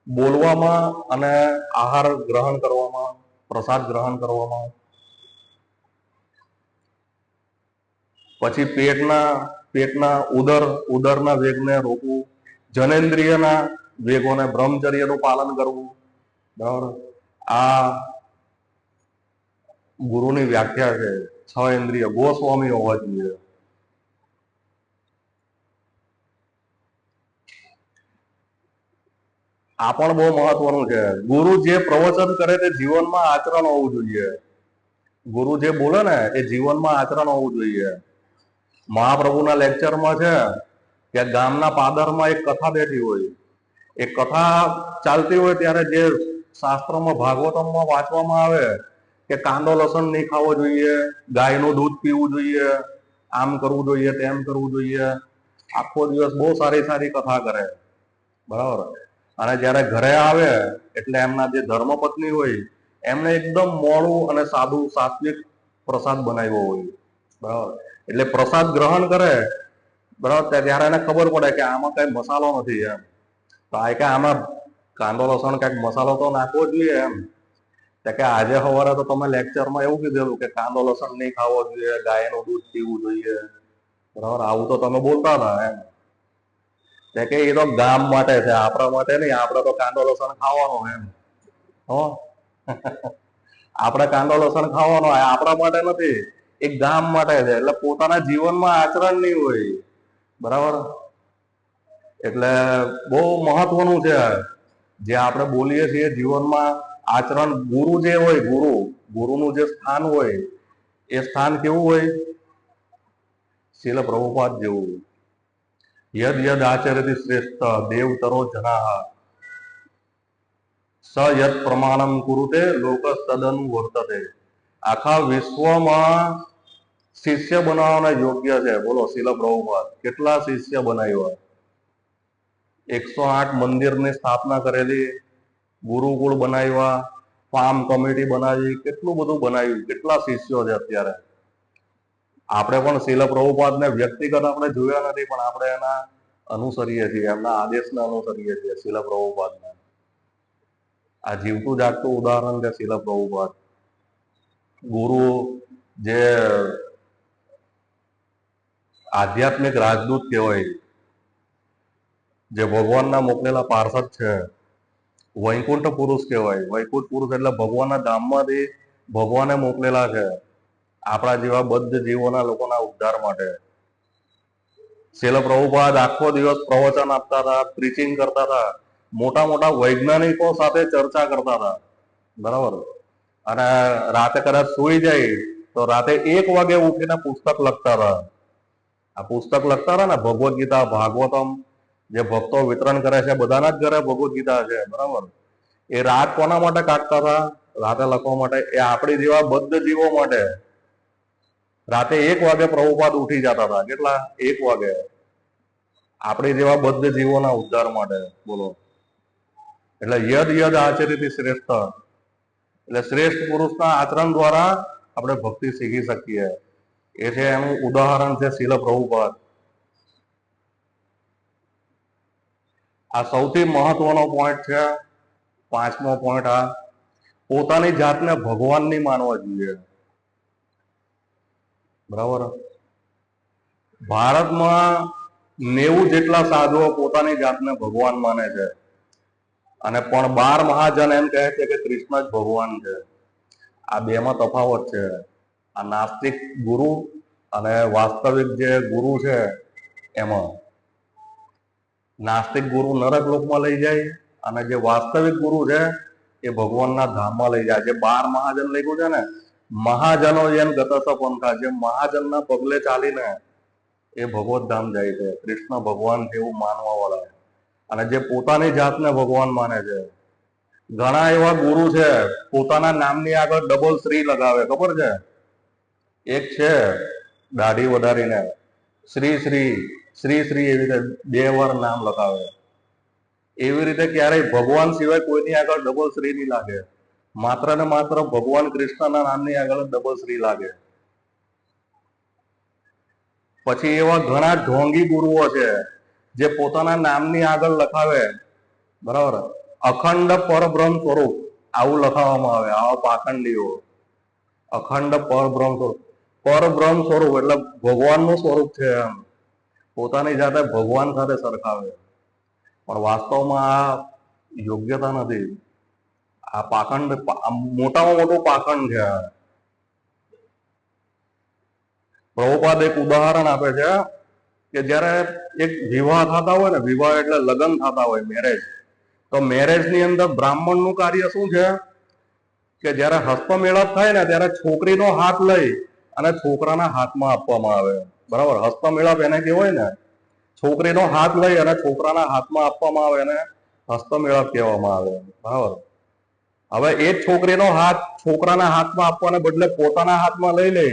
બોલવામાં અને આહાર ગ્રહણ કરવામાં, પ્રસાદ ગ્રહણ કરવામાં. પછી પેટના ઉદરના વેગને રોકવું, જનેન્દ્રિયના વેગોને, બ્રહ્મચર્યનું પાલન કરવું. બરાબર. આ ગુરુની વ્યાખ્યા છે. 6 ઇન્દ્રિય ગોસ્વામી હોવા જોઈએ. આ પણ બહુ મહત્વનું છે. ગુરુ જે પ્રવચન કરે તે જીવનમાં આચરણ હોવું જોઈએ. ગુરુ જે બોલે ને એ જીવનમાં આચરણ હોવું જોઈએ. મહાપ્રભુના લેક્ચરમાં છે કે ગામના પાદરમાં એક કથા બેઠી હોય, એ કથા ચાલતી હોય ત્યારે જે શાસ્ત્રોમાં ભાગવતમમાં વાંચવામાં આવે કે કાંદો લસણ નહીં ખાવો જોઈએ, ગાયનું દૂધ પીવું જોઈએ, આમ કરવું જોઈએ, તેમ કરવું જોઈએ. આખો દિવસ બહુ સારી સારી કથા કરે. બરાબર. અને જયારે ઘરે આવે એટલે એમના જે ધર્મપત્ની હોય એમને એકદમ મોડું અને સાદું સાત્વિક પ્રસાદ બનાવ્યો હોય. બરાબર. એટલે પ્રસાદ ગ્રહણ કરે, બરાબર, ત્યારે એને ખબર પડે કે આમાં કઈ મસાલો નથી એમ. તો આ કે આમાં કાંદો લસણ કઈક મસાલો તો નાખવો જોઈએ એમ. કે આજે સવારે તો તમે લેક્ચરમાં એવું કીધેલું કે કાંદો લસણ નહીં ખાવો જોઈએ, ગાયનું દૂધ પીવું જોઈએ. બરાબર. આવું તો તમે બોલતા હતા એમ. કે એ તો ગામ માટે છે, આપણા માટે નહીં. આપણે તો કાંદો લસણ ખાવાનો એમ. હો આપણે કાંદો લસણ ખાવાનો આપણા માટે નથી, એ ગામ માટે છે. એટલે પોતાના જીવનમાં આચરણ નહીં હોય. બરાબર. એટલે બહુ મહત્વનું છે જે આપણે બોલીએ છીએ જીવનમાં આચરણ. ગુરુ જે હોય, ગુરુનું જે સ્થાન હોય એ સ્થાન કેવું હોય? શીલ પ્રભુપાદ જેવું. યદ યદ આચરતી શ્રેષ્ઠ દેવતરો જનાહ સ યદ પ્રમાણમ કુરુતે લોક તદન વર્તતે. આખા વિશ્વમાં શિષ્ય બનાવવાના યોગ્ય છે. બોલો, શીલ પ્રભુપાદ કેટલા શિષ્ય બનાવ્યા? 108 મંદિરની સ્થાપના કરેલી, ગુરુકુળ બનાવ્યા, ફાર્મ કમિટી બનાવી, કેટલું બધું બનાવ્યું. કેટલા શિષ્યો છે અત્યારે. આપણે પણ શીલ પ્રભુપાદને વ્યક્તિગત આપણે જોયા નથી, પણ આપણે એના અનુસરીએ છીએ, એમના આદેશને અનુસરીએ છીએ. શીલ પ્રભુપાદને આ જીવતું જાગતું ઉદાહરણ છે શીલ પ્રભુપાદ. ગુરુ જે આધ્યાત્મિક રાજદૂત કહેવાય, જે ભગવાનના મોકલેલા પાર્ષદ છે, વૈકુંઠ પુરુષ કહેવાય. વૈકુંઠ પુરુષ એટલે ભગવાનના ધામમાંથી ભગવાને મોકલેલા છે આપણા જેવા બદ્ધ જીવોના લોકોના ઉદ્ધાર માટે. શીલ પ્રભુપાદ આખો દિવસ પ્રવચન આપતા હતા, પ્રીચિંગ કરતા હતા, મોટા મોટા વૈજ્ઞાનિકો સાથે ચર્ચા કરતા હતા. બરાબર. અને રાતે કદાચ સુઈ જાય તો રાતે 1 વાગે ઉઠીને પુસ્તક લખતા હતા. આ પુસ્તક લખતા હતા ને, ભગવદ્ ગીતા, ભાગવતમ જે ભક્તો વિતરણ કરે છે, બધાના જ ઘરે ભગવદ્ ગીતા છે. બરાબર. એ રાત કોના માટે કાઢતા હતા? રાતે લખવા માટે. એ આપણી જેવા બદ્ધ જીવો માટે. રાતે 1 વાગે પ્રભુપાદ ઉઠી જતા હતા. કેટલા? 1 વાગે. આપણી જેવા બદ્ધ જીવોના ઉદ્ધાર માટે. બોલો. એટલે યદ યદ આચરિત શ્રેષ્ઠ, એટલે શ્રેષ્ઠ પુરુષના આચરણ દ્વારા આપણે ભક્તિ શીખી શકીએ. એ છે એનું ઉદાહરણ છે શીલ પ્રભુપાદ. આ સૌથી મહત્વનો પોઈન્ટ છે. 5મો પોઈન્ટ આ પોતાની જાતને ભગવાન નહીં માનવા જોઈએ. બરાબર. ભારતમાં 90 જેટલા સાધુઓ પોતાની જાતને ભગવાન માને છે. અને પણ 12 મહાજન એમ કહે છે કે કૃષ્ણ જ ભગવાન છે. આ બેમાં તફાવત છે. આ નાસ્તિક ગુરુ અને વાસ્તવિક જે ગુરુ છે એમાં નાસ્તિક ગુરુ નરક લોકમાં લઈ જાય અને જે વાસ્તવિક ગુરુ છે એ ભગવાનના ધામમાં લઈ જાય. જે 12 મહાજન લખ્યું છે ને, મહાજનો જેમ ગતસ પંથા, જે મહાજનના પગલે ચાલીને એ ભગવત ધામ જાય છે. કૃષ્ણ ભગવાન છે એવું માનવા વાળા. અને જે પોતાની જાતને ભગવાન માને છે, ઘણા એવા ગુરુ છે પોતાના નામની આગળ ડબલ શ્રી લગાવે, ખબર છે? એક છે દાઢી વધારીને શ્રી શ્રી શ્રી શ્રી એવી રીતે 2 વાર નામ લખાવે. એવી રીતે ક્યારેય ભગવાન સિવાય કોઈની આગળ ડબલ શ્રી નહીં લાગે. માત્ર ને માત્ર ભગવાન કૃષ્ણના નામની આગળ ડબલ શ્રી લાગે. પછી એવા ઘણા ઢોંગી ગુરુઓ છે જે પોતાના નામની આગળ લખાવે, બરાબર, અખંડ પરબ્રહ્મ સ્વરૂપ, આવું લખાવવામાં આવે. આવા પાખંડીઓ અખંડ પરબ્રહ્મ સ્વરૂપ, પરબ્રહ્મ સ્વરૂપ એટલે ભગવાનનું સ્વરૂપ છે એમ, પોતાની જાતે ભગવાન સાથે સરખાવે. પણ વાસ્તવમાં આ યોગ્યતા નથી. આ પાખંડ મોટામાં મોટું પાખંડ છે. પ્રભુપાદ એક ઉદાહરણ આપે છે કે જ્યારે એક વિવાહ થતા હોય ને, વિવાહ એટલે લગ્ન થતા હોય, મેરેજ, તો મેરેજ ની અંદર બ્રાહ્મણનું કાર્ય શું છે કે જ્યારે હસ્તમેળાપ થાય ને ત્યારે છોકરીનો હાથ લઈ અને છોકરાના હાથમાં આપવામાં આવે. બરાબર, હસ્તમેળાપ એને કહેવાય ને, છોકરીનો હાથ લઈ અને છોકરાના હાથમાં આપવામાં આવે એને હસ્તમેળાપ કહેવામાં આવે. બરાબર, હવે એ જ છોકરીનો હાથ છોકરાના હાથમાં આપવાને બદલે પોતાના હાથમાં લઈ લે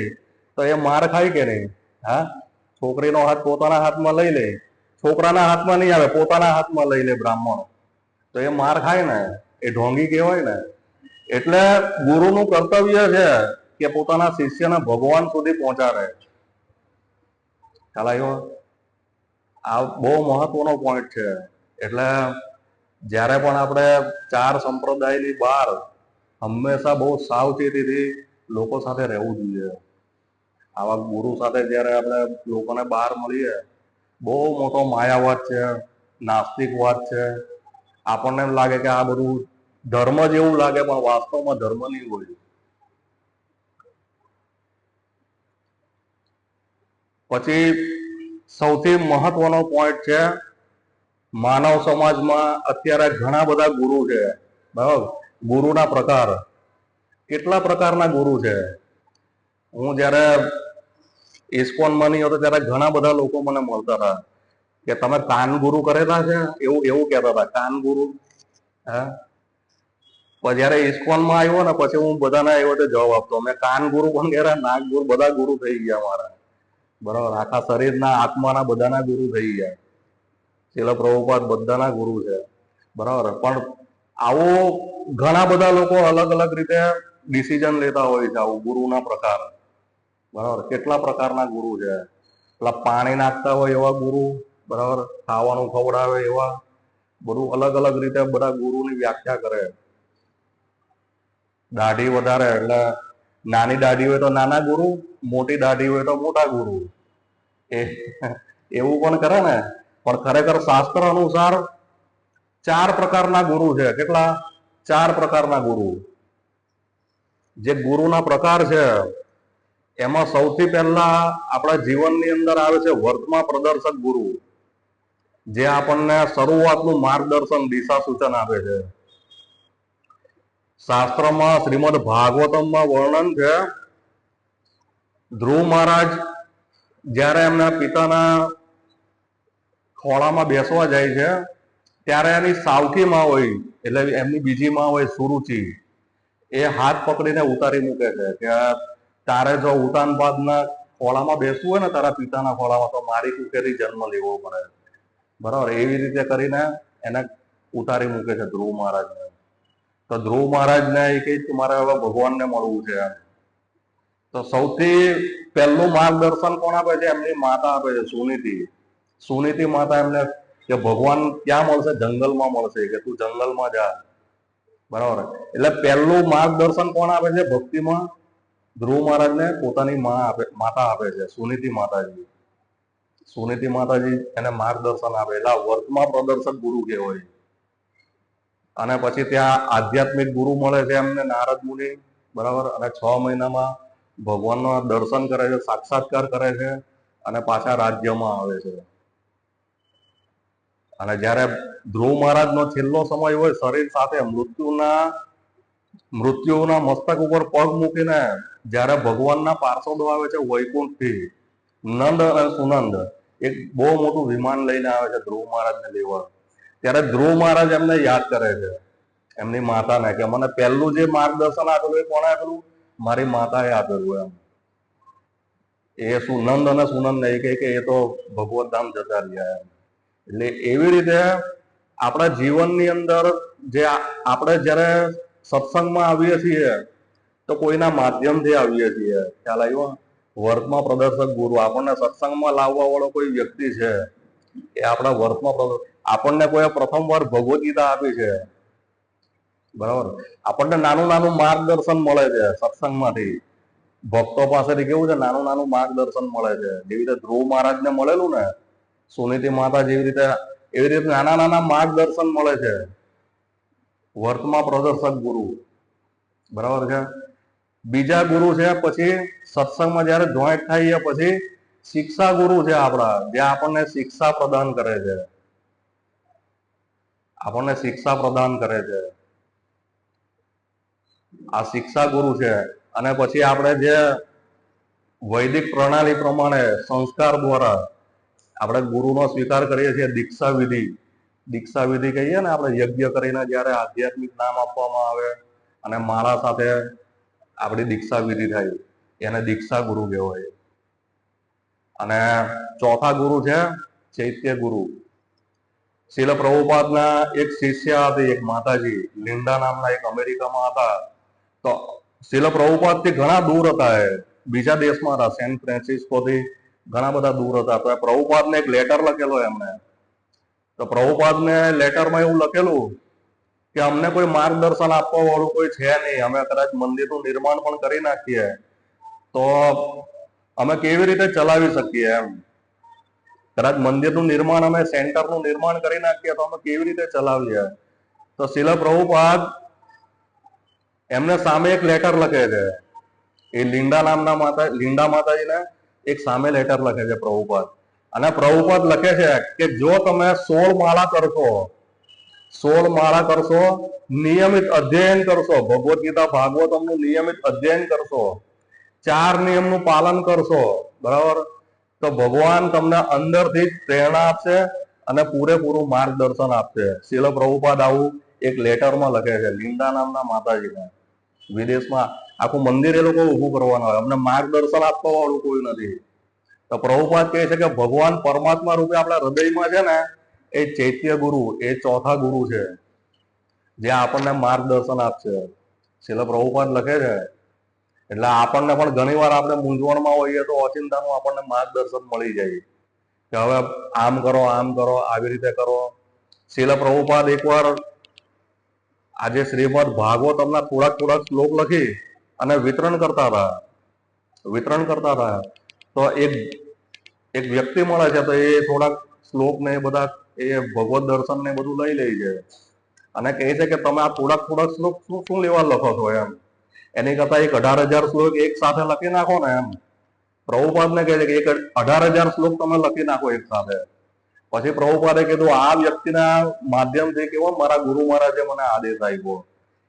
તો એ માર ખાય કે નહીં? હા, છોકરીનો હાથ પોતાના હાથમાં લઈ લે, છોકરાના હાથમાં નહીં આવે, પોતાના હાથમાં લઈ લે બ્રાહ્મણ, તો એ માર ખાય ને, એ ઢોંગી કહેવાય ને. એટલે ગુરુનું કર્તવ્ય છે કે પોતાના શિષ્યને ભગવાન સુધી પહોંચાડે. ખ્યાલ આવ્યો? આ બહુ મહત્વનો પોઈન્ટ છે. એટલે જ્યારે પણ આપણે 4 સંપ્રદાયની બહાર હંમેશા બહુ સાવચેતીથી લોકો સાથે રહેવું જોઈએ. આવા ગુરુ સાથે જ્યારે આપણે લોકોને બહાર મળીએ, બહુ મોટો માયાવાદ છે, નાસ્તિકવાદ છે. આપણને એમ લાગે કે આ બધું ધર્મ જેવું લાગે, પણ વાસ્તવમાં ધર્મ નહીં હોય. પછી સૌથી મહત્વનો પોઈન્ટ છે, માનવ સમાજમાં અત્યારે ઘણા બધા ગુરુ છે. બરાબર, ગુરુના પ્રકાર, કેટલા પ્રકારના ગુરુ છે. હું જ્યારે ઇસ્કોનમાં નહીં હતો ત્યારે ઘણા બધા લોકો મને મળતા હતા કે તમે કાન ગુરુ કરેલા છે, એવું એવું કહેતા હતા, કાન ગુરુ. હા, પણ જયારે ઇસ્કોનમાં આવ્યો ને પછી હું બધાને એવો જવાબ આપતો, મેં કાન ગુરુ પણ કર્યા, નાક ગુરુ, બધા ગુરુ થઈ ગયા મારા. બરાબર, આખા શરીરના આત્માના બધાના ગુરુ થઈ ગયા. શીલ પ્રભુપાદ બધાના ગુરુ છે. બરાબર, પણ આવો ઘણા બધા લોકો અલગ અલગ રીતે ડિસિઝન લેતા હોય છે. આવું ગુરુના પ્રકાર, બરાબર, કેટલા પ્રકારના ગુરુ છે. પેલા પાણી નાખતા હોય એવા ગુરુ, બરાબર, ખાવાનું ખવડાવે એવા, બધું અલગ અલગ રીતે બધા ગુરુની વ્યાખ્યા કરે. દાઢી વધારે એટલે નાની દાઢી હોય તો નાના ગુરુ, મોટી દાઢી હોય તો મોટા ગુરુ, એવું પણ કરે ને. પણ ખરેખર શાસ્ત્ર અનુસાર 4 પ્રકારના ગુરુ છે. કેટલા? 4 પ્રકારના ગુરુ. જે ગુરુના પ્રકાર છે એમાં સૌથી પહેલા આપણા જીવનની અંદર આવે છે વર્તમાન પ્રદર્શક ગુરુ, જે આપણને શરૂઆતનું માર્ગદર્શન, દિશા સૂચન આપે છે. શાસ્ત્રમાં શ્રીમદ ભાગવતમમાં વર્ણન છે, ધ્રુવ મહારાજ જ્યારે એમના પિતાના ખોળામાં બેસવા જાય છે ત્યારે એની સાવકી માં હોય, એટલે એમની બીજી માં હોય સુરુચિ, એ હાથ પકડીને ઉતારી મૂકે છે કે તારે જો ઉતાનપાદના ખોળામાં બેસવું હોય ને તારા પિતાના ખોળામાં, તો મારી કુખેથી જન્મ લેવો પડે. બરાબર, એવી રીતે કરીને એને ઉતારી મૂકે છે ધ્રુવ મહારાજને. તો ધ્રુવ મહારાજને એ કહે કે મારે હવે ભગવાનને મળવું છે. તો સૌથી પહેલું માર્ગદર્શન કોણ આપે છે? એમની માતા આપે છે, સુનીતિ. સુનીતિ માતા એમને કે ભગવાન ક્યાં મળશે? જંગલમાં મળશે, કે તું જંગલમાં જા. બરાબર, એટલે પહેલું માર્ગદર્શન કોણ આપે છે ભક્તિમાં? ધ્રુવ મહારાજને પોતાની માતા આપે છે, સુનીતિ માતાજી. સુનીતિ માતાજી એને માર્ગદર્શન આપે, એટલે વર્તમાન પ્રદર્શક ગુરુ કહેવાય. અને પછી ત્યાં આધ્યાત્મિક ગુરુ મળે છે એમને, નારદ મુનિ, બરાબર. અને 6 મહિનામાં ભગવાનનો દર્શન કરે છે, સાક્ષાત્કાર કરે છે અને પાછા રાજ્યમાં આવે છે. અને જ્યારે ધ્રુવ મહારાજનો છેલ્લો સમય હોય, શરીર સાથે મૃત્યુના મસ્તક ઉપર પગ મૂકીને જ્યારે ભગવાનના પાર્ષદો આવે છે વૈકુંઠથી, નંદ અને સુનંદ એક બહુ મોટું વિમાન લઈને આવે છે ધ્રુવ મહારાજને લેવા. ત્યારે ધ્રુવ મહારાજ એમને યાદ કરે છે, એમની માતાને, કે મને પહેલું જે માર્ગદર્શન આપેલું એ કોણે આપેલું? મારી માતાએ આપેલું. એ નંદ અને સુનંદ ને કે એ તો ભગવત ધામ જતા રહ્યા. એટલે એવી રીતે આપણા જીવનની અંદર જે આપણે જ્યારે સત્સંગમાં આવીએ છીએ તો કોઈના માધ્યમથી આવીએ છીએ. ખ્યાલ આવ્યો? વર્તમાં પ્રદર્શક ગુરુ, આપણને સત્સંગમાં લાવવા વાળો કોઈ વ્યક્તિ છે, એ આપણા વર્તમાં આપણને કોઈ પ્રથમ વાર ભગવદ ગીતા આપી છે, બરાબર. આપણને નાનું નાનું માર્ગદર્શન મળે છે સત્સંગમાંથી. ભક્તો પાસેથી કેવું છે, નાનું નાનું માર્ગદર્શન મળે છે. જેવી રીતે ધ્રુવ મહારાજને મળેલું ને, સુનીતિ માતા જેવી રીતે, એવી રીતે નાના નાના માર્ગદર્શન મળે છે વર્તમાં પ્રદર્શક ગુરુ, બરાબર છે. બીજા ગુરુ છે પછી સત્સંગમાં જયારે જોઈન્ટ થાય પછી શિક્ષા ગુરુ છે આપણા, જે આપણને શિક્ષા પ્રદાન કરે છે, આપણને શિક્ષા પ્રદાન કરે છે. આ શિક્ષા ગુરુ છે. અને પછી આપણે જે વૈદિક પ્રણાલી પ્રમાણે સંસ્કાર દ્વારા આપણે ગુરુનો સ્વીકાર કરીએ છીએ, દીક્ષા વિધિ કહીએ ને આપણે, યજ્ઞ કરીને જયારે આધ્યાત્મિક નામ આપવામાં આવે અને માળા સાથે આપણી દીક્ષા વિધિ થાય, એને દીક્ષા ગુરુ કહેવાય. અને ચોથા ગુરુ છે ચૈત્ય ગુરુ. શીલ પ્રભુપાદના એક શિષ્ય હતી, એક માતાજી, લિન્ડા નામના, એક અમેરિકામાં હતા. તો શીલ પ્રભુપાદ થી ઘણા દૂર હતા, એ બીજા દેશમાં હતા, સેન ફ્રાન્સિસ્કો થી ઘણા બધા દૂર હતા. તો પ્રભુપાદને એક લેટર લખેલો એમને. તો પ્રભુપાદને લેટરમાં એવું લખેલું કે અમને કોઈ માર્ગદર્શન આપવા વાળું કોઈ છે નહીં, અમે કદાચ મંદિરનું નિર્માણ પણ કરી નાખીએ તો અમે કેવી રીતે ચલાવી શકીએ એમ. કદાચ મંદિરનું નિર્માણ, અમે સેન્ટરનું નિર્માણ કરી નાખીએ તો અમે કેવી રીતે ચલાવીએ? તો શીલ પ્રભુપાદ એમને સામે એક લેટર લખે છે, એ લિન્ડા માતાજીને એક સામે લેટર લખે છે પ્રભુપાદ. અને પ્રભુપાદ લખે છે કે જો તમે 16 માળા કરશો, નિયમિત અધ્યયન કરશો, ભગવદ ગીતા ભાગવતમનું નિયમિત અધ્યયન કરશો, 4 નિયમનું પાલન કરશો, બરાબર, તો ભગવાન તમને અંદરથી જ પ્રેરણા આપશે અને પૂરેપૂરું માર્ગદર્શન આપશે. શીલ પ્રભુપાદ આવું એક લેટરમાં લખે છે લિન્ડા નામના માતાજીને. વિદેશમાં આખું મંદિર એ લોકો ઊભું કરવાનું હોય, અમને માર્ગદર્શન આપવા વાળું કોઈ નથી. તો પ્રભુપાદ કહે છે કે ભગવાન પરમાત્મા રૂપે આપણા હૃદયમાં છે ને, એ ચૈત્ય ગુરુ, એ ચોથા ગુરુ છે, જે આપણને માર્ગદર્શન આપશે. શીલ પ્રભુપાદ લખે છે. એટલે આપણને પણ ઘણી વાર આપણે મૂંઝવણમાં હોઈએ તો ઓચિંતાનું આપણને માર્ગદર્શન મળી જાય કે હવે આમ કરો, આમ કરો, આવી રીતે કરો. શીલ પ્રભુપાદ એકવાર આજે શ્રીમદ ભાગવતમના થોડાક શ્લોક લખી અને વિતરણ કરતા હતા. તો એક વ્યક્તિ મળે છે, તો એ થોડાક શ્લોક ને બધા, એ ભગવત દર્શન ને બધું લઈ લે છે અને કહે છે કે તમે આ થોડાક શ્લોક શું લેવા લખો છો એમ. એની કરતા 18,000 શ્લોક એક સાથે લખી નાખો ને એમ. પ્રભુપાદને કહે છે કે 18,000 શ્લોક તમે લખી નાખો એક સાથે. પછી પ્રભુપાદે કીધું આ વ્યક્તિના માધ્યમથી કેવો મારા ગુરુ મહારાજે મને આદેશ આપ્યો.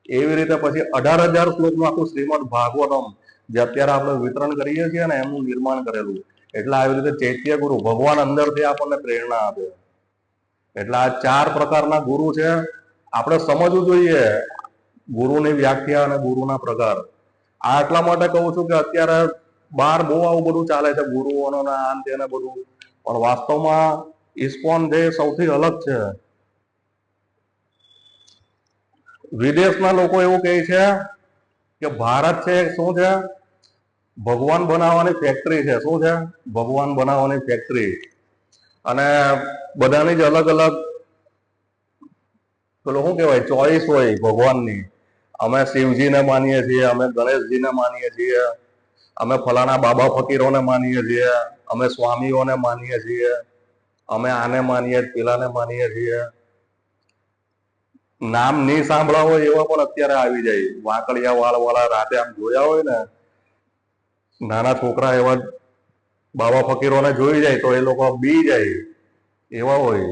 એવી રીતે પછી 18,000 શ્લોકનું આખું શ્રીમદ ભાગવતમ જે અત્યારે આપણે વિતરણ કરીએ છીએ ને, એમનું નિર્માણ કરેલું. એટલે આવી રીતે ચૈત્ય ગુરુ, ભગવાન અંદરથી આપણને પ્રેરણા આપે. એટલે આ 4 પ્રકારના ગુરુ છે. આપણે સમજવું જોઈએ ગુરુની વ્યાખ્યા અને ગુરુના પ્રકાર. આ એટલા માટે કહું છું કે અત્યારે બહાર બહુ આવું બધું ચાલે છે, ગુરુઓનો આ તેને બધું, પણ વાસ્તવમાં ઇસ્કોન જે સૌથી અલગ છે. વિદેશના લોકો એવું કહે છે કે ભારત છે શું છે, ભગવાન બનાવવાની ફેક્ટરી છે. શું છે? ભગવાન બનાવવાની ફેક્ટરી. અને બધાની જ અલગ અલગ પેલો શું કહેવાય, ચોઈસ હોય ભગવાનની. અમે શિવજીને માનીએ છીએ, અમે ગણેશજીને માનીએ છીએ, અમે ફલાણા બાબા ફકીરોને માનીએ છીએ, અમે સ્વામીઓને માનીએ છીએ, અમે આને માનીએ, પેલાને માનીએ છીએ. નામ નહીં સાંભળ્યા હોય એવા પણ અત્યારે આવી જાય. વાંકડિયા વાળ વાળા રાતે આમ જોયા હોય ને, નાના છોકરા એવા બાબા ફકીરોને જોઈ જાય તો એ લોકો બી જાય એવા હોય.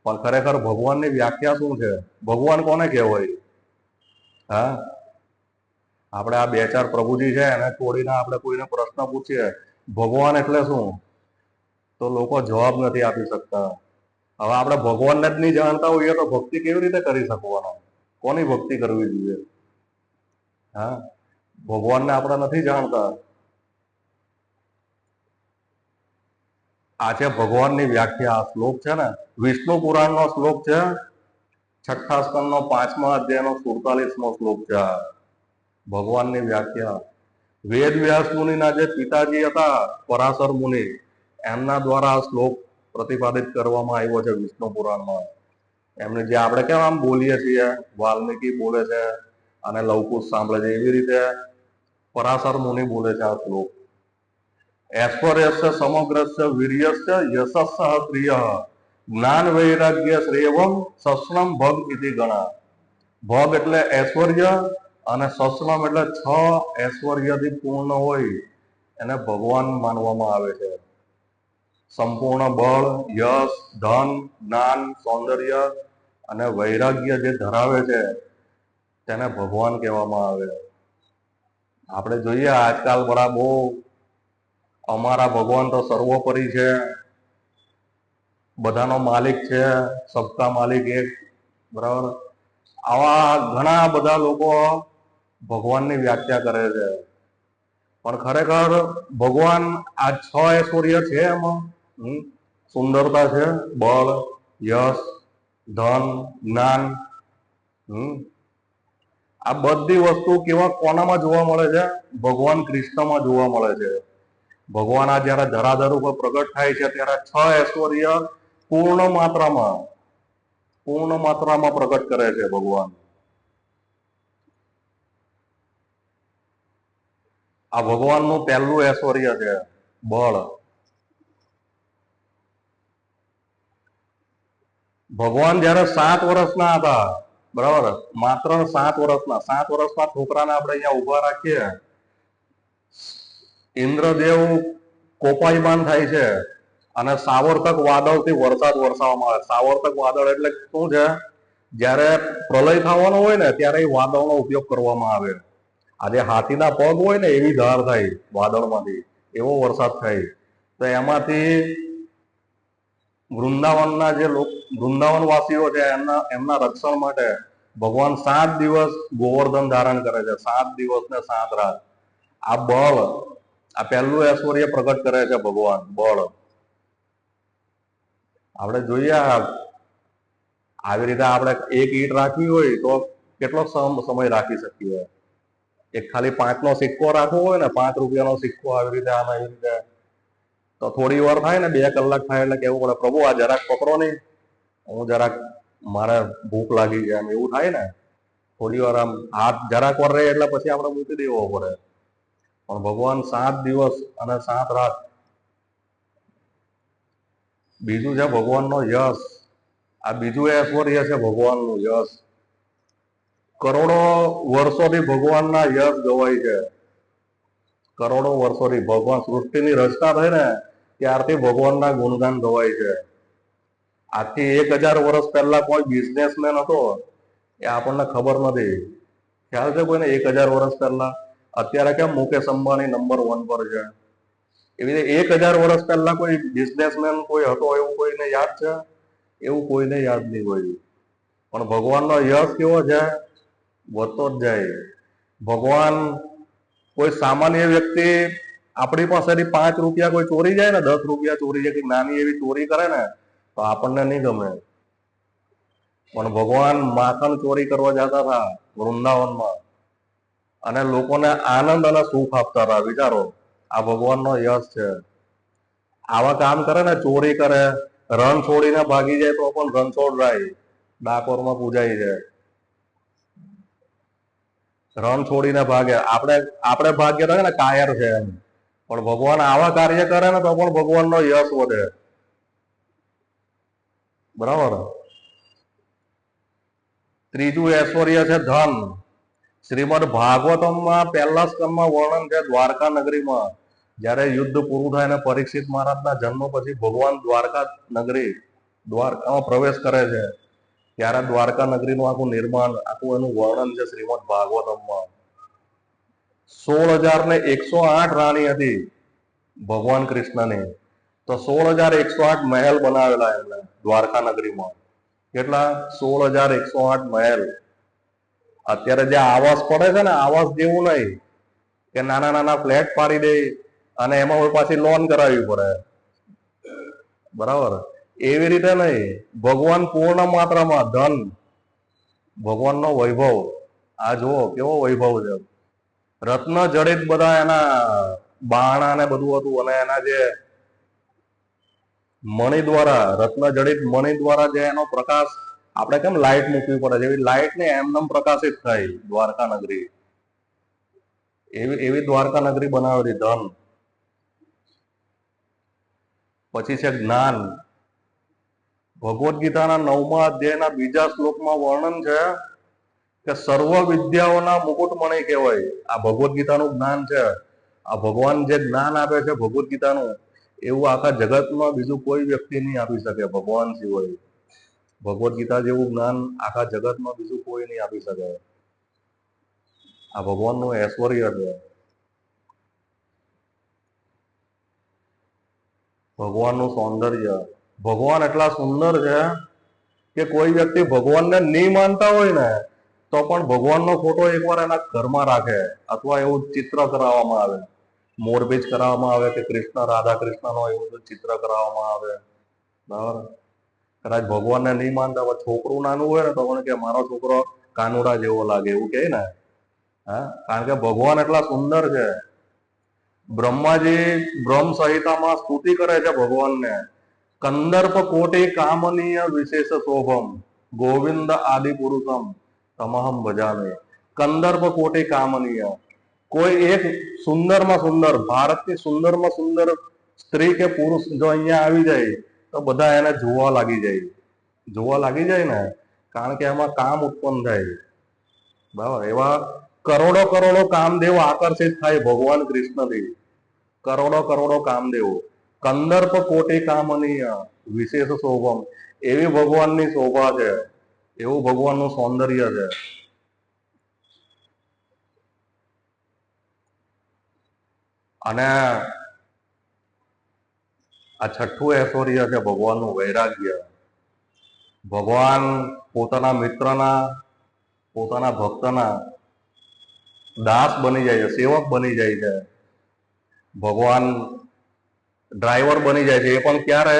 પણ ખરેખર ભગવાનની વ્યાખ્યા શું છે? ભગવાન કોને કહેવાય? હા, આપણે આ બે ચાર પ્રભુજી છે એને છોડીને આપણે કોઈને પ્રશ્ન પૂછીએ ભગવાન એટલે શું, તો લોકો જવાબ નથી આપી શકતા. હવે આપણે ભગવાનને જ નહીં જાણતા હોઈએ તો ભક્તિ કેવી રીતે કરી શકવાના? કોની ભક્તિ કરવી જોઈએ? હા, ભગવાનને આપણે નથી જાણતા. આ છે ભગવાનની વ્યાખ્યા. આ શ્લોક છે ને, વિષ્ણુ પુરાણનો શ્લોક છે, 6ઠ્ઠા સ્કંદનો 5મા અધ્યાયનો 47મો શ્લોક છે. ભગવાનની વ્યાખ્યા વેદ વ્યાસ મુનિના જે પિતાજી હતા પરાશર મુનિ, એમના દ્વારા આ શ્લોક પ્રતિપાદિત કરવામાં આવ્યો છે વિષ્ણુ પુરાણમાં. એમને જે આપણે કેમ આમ બોલીએ છીએ, વાલ્મીકી બોલે છે અને લવકુશ સાંભળે છે, એવી રીતે પરાશર મુનિ બોલે છે આ શ્લોક. ઐશ્વર્યસ્ય સમગ્રસ્ય વીર્યસ્ય યશસ્સઃ પ્રિય જ્ઞાન વૈરાગ્ય શ્રેયવમ સસ્નમ ભગ ઇતિ ગણા. ભગ એટલે ઐશ્વર્ય અને સસ્નમ એટલે 6 ઐશ્વર્યથી પૂર્ણ હોય એને ભગવાન માનવામાં આવે છે. સંપૂર્ણ બળ, યશ, ધન, જ્ઞાન, સૌંદર્ય અને વૈરાગ્ય જે ધરાવે છે તેને ભગવાન કહેવામાં આવે. આપણે જોઈએ આજકાલ બડા બહુ અમારા ભગવાન તો સર્વોપરી છે, બધાનો માલિક છે, સબકા માલિક એક, બરાબર. આવા ઘણા બધા લોકો ભગવાનની વ્યાખ્યા કરે છે. પણ ખરેખર ભગવાન આ 6 ઐશ્વર્ય છે એમાં સુંદરતા છે, બળ, યશ, ધન, જ્ઞાન, આ બધી વસ્તુ કેવા કોનામાં જોવા મળે છે? ભગવાન કૃષ્ણમાં જોવા મળે છે. ભગવાન આ જયારે ધરાધર ઉપર પ્રગટ થાય છે ત્યારે 6 ઐશ્વર્ય પૂર્ણ માત્રામાં પ્રગટ કરે છે ભગવાન. આ ભગવાનનું પહેલું ઐશ્વર્ય છે બળ. ભગવાન જયારે 7 વર્ષના હતા, બરાબર, માત્ર 7 વર્ષના છોકરાને આપણે અહીંયા ઉભા રાખીએ, ઇન્દ્રદેવ કોપાયમાન થાય છે અને સાવર્તક વાદળથી વરસાદ વરસાવવામાં આવે. સાવર્તક વાદળ એટલે શું છે? જ્યારે પ્રલય થવાનો હોય ને ત્યારે એ વાદળનો ઉપયોગ કરવામાં આવે. આજે હાથીના પગ હોય ને એવી ધાર થાય વાદળમાંથી, એવો વરસાદ થાય. તો એમાંથી વૃંદાવનના જે વૃંદાવન વાસીઓ છે એમના રક્ષણ માટે ભગવાન 7 દિવસ ગોવર્ધન ધારણ કરે છે, 7 દિવસ ને 7 રાત. આ બળ, આ પહેલું ઐશ્વર્ય પ્રગટ કરે છે ભગવાન, બળ. આપણે જોઈએ આવી રીતે આપણે એક ઈંટ રાખવી હોય તો કેટલો સમય રાખી શકીએ? એક ખાલી 5નો સિક્કો રાખવો હોય ને, 5 રૂપિયાનો સિક્કો આવી રીતે આમ આવી રીતે, તો થોડી વાર થાય ને, 2 કલાક થાય એટલે કેવું પડે, પ્રભુ આ જરાક પકડો નહીં, હું જરાક, મારે ભૂખ લાગી છે, એમ એવું થાય ને. થોડી વાર આમ હાથ જરાક વાર રહે એટલે પછી આપણે મૂકી દેવો પડે. પણ ભગવાન 7 દિવસ અને 7 રાત. બીજું છે ભગવાનનો યશ. આ બીજું ઐશ્વર્ય છે ભગવાનનું યશ. કરોડો વર્ષોથી ભગવાનના યશ ગવાય છે. કરોડો વર્ષોથી ભગવાન સૃષ્ટિની રચના થઈ ને ત્યારથી ભગવાનના ગુણગાન ગવાય છે. આજથી 1000 વર્ષ પહેલા કોઈ બિઝનેસમેન હતો એ આપણને ખબર નથી. ખ્યાલ છે કોઈને? 1000 વર્ષ પહેલા. અત્યારે કેમ મુકેશ અંબાણી નંબર 1 પર છે, એવી રીતે 1000 વર્ષ પહેલા કોઈ બિઝનેસમેન કોઈ હતો એવું કોઈને યાદ છે? એવું કોઈને યાદ નહીં હોય. પણ ભગવાનનો યશ કેવો છે? વધતો જ જાય. ભગવાન, કોઈ સામાન્ય વ્યક્તિ આપણી પાસેથી 5 રૂપિયા કોઈ ચોરી જાય ને, 10 રૂપિયા ચોરી જાય, કે નાની એવી ચોરી કરે ને તો આપણને નહીં ગમે. પણ ભગવાન માખણ ચોરી કરવા જતા હતા વૃંદાવનમાં અને લોકોને આનંદ અને સુખ આપતા હતા. વિચારો, આ ભગવાનનો યશ છે. આવા કામ કરે ને, ચોરી કરે, રણ છોડીને ભાગી જાય તો પણ રણછોડરાય ડાકોરમાં પૂજાય છે. રણ છોડીને ભાગે, આપણે ભાગ્ય થાય ને કાયર છે એમ. પણ ભગવાન આવા કાર્ય કરે ને તો પણ ભગવાનનો યશ વધે. બરાબર. ત્રીજું ઐશ્વર્ય છે ધન. શ્રીમદ ભાગવતમમાં પહેલા સ્કંદમાં વર્ણન છે દ્વારકા નગરીમાં જયારે યુદ્ધ પૂરું થાય અને પરીક્ષિત મહારાજના જન્મ પછી ભગવાન દ્વારકા નગરી દ્વારકામાં પ્રવેશ કરે છે ત્યારે દ્વારકા નગરીનું આખું નિર્માણ આખું એનું વર્ણન છે શ્રીમદ ભાગવતમમાં. 16,108 રાણી હતી ભગવાન કૃષ્ણની, તો 16,108 મહેલ બનાવેલા એમને દ્વારકા નગરીમાં. કેટલા? 16,108 મહેલ. અત્યારે જે આવાસ પડે છે ને, આવાસ જેવું નહીં કે નાના નાના ફ્લેટ પાડી દે અને એમાં પાછી લોન કરાવવી પડે, બરાબર? એવી રીતે નહીં. ભગવાન પૂર્ણ માત્રામાં ધન, ભગવાનનો વૈભવ, આ જુઓ કેવો વૈભવ છે. રત્ન જડિત બધા એના બાણા ને બધું હતું અને એના જે મણિ દ્વારા, રત્ન જડિત મણિ દ્વારા જે એનો પ્રકાશ, આપણે કેમ લાઈટ મૂકવી પડે જેવી લાઈટ ને એમનેમ પ્રકાશિત થાય દ્વારકા નગરી. એવી દ્વારકા નગરી બનાવેલી ધન. પછી છે જ્ઞાન. ભગવદ્ ગીતાના 9મા અધ્યાયના 2જા શ્લોકમાં વર્ણન છે કે સર્વ વિદ્યાઓના મુકુટમણિ કહેવાય. આ ભગવદ્ ગીતાનું જ્ઞાન છે. આ ભગવાન જે જ્ઞાન આપે છે ભગવદ્ ગીતાનું, એવું આખા જગતમાં બીજું કોઈ વ્યક્તિ નહીં આપી શકે ભગવાન સિવાય. ભગવદ્ ગીતા જેવું જ્ઞાન આખા જગતમાં બીજું કોઈ નહીં આપી શકે. આ ભગવાનનું ઐશ્વર્ય છે. ભગવાનનું સૌંદર્ય. ભગવાન એટલા સુંદર છે કે કોઈ વ્યક્તિ ભગવાનને નહીં માનતા હોય ને તો પણ ભગવાનનો ફોટો એકવાર એના ઘરમાં રાખે, અથવા એવું ચિત્ર કરાવવામાં આવે, મોરપીંછ કરાવવામાં આવે કે કૃષ્ણ રાધા કૃષ્ણનો એવું ચિત્ર કરાવવામાં આવે, બરાબર? કદાચ ભગવાનને નહીં માનતા હોય, છોકરું નાનું હોય ને તો પણ કે મારો છોકરો કાનુડા જેવો લાગે, એવું કહે ને. હા, કારણ કે ભગવાન એટલા સુંદર છે. બ્રહ્માજી બ્રહ્મ સંહિતામાં સ્તુતિ કરે છે ભગવાનને. કંદર્પ કોટી કામનીય વિશેષ શોભમ ગોવિંદ આદિ પુરુષમ તમહમ ભજામે. કંદર્પ કોટી કામનીય, કોઈ એક સુંદરમાં સુંદર, ભારતની સુંદરમાં સુંદર સ્ત્રી કે પુરુષ જો અહીંયા આવી જાય તો બધા એને જોવા લાગી જાય ને, કારણ કે એમાં કામ ઉત્પન્ન થાય, બરાબર? એવા કરોડો કરોડો કામદેવ આકર્ષિત થાય ભગવાન કૃષ્ણથી. કરોડો કામદેવ. કંદર્પ કોટી કામનીય વિશેષ શોભમ, એવી ભગવાનની શોભા છે, એવું ભગવાનનું સૌંદર્ય છે. અને આ છઠ્ઠું ઐશ્વર્ય છે ભગવાનનું વૈરાગ્ય. ભગવાન પોતાના મિત્રના, પોતાના ભક્તના દાસ બની જાય છે, સેવક બની જાય છે. ભગવાન ડ્રાઈવર બની જાય છે. એ પણ ક્યારે?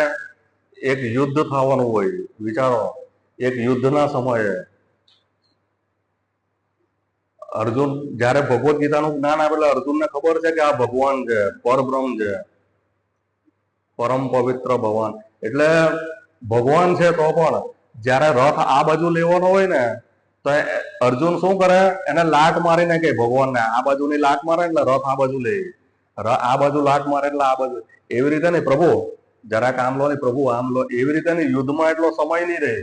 એક યુદ્ધ થવાનું હોય. વિચારો, એક યુદ્ધના સમયે અર્જુન જયારે ભગવદ્ ગીતાનું જ્ઞાન આપે એટલે અર્જુનને ખબર છે કે આ ભગવાન છે, પરબ્રહ્મ છે, પરમ પવિત્ર ભગવાન. એટલે ભગવાન છે તો પણ જયારે રથ આ બાજુ લેવાનો હોય ને તો અર્જુન શું કરે? એને લાત મારીને કે ભગવાનને આ બાજુની લાત મારે એટલે રથ આ બાજુ લે, આ બાજુ લાત મારે એટલે આ બાજુ. એવી રીતે નહીં, પ્રભુ જરાક આમ લો ને, પ્રભુ આમ લો, એવી રીતે નહીં. યુદ્ધમાં એટલો સમય નહીં રહે.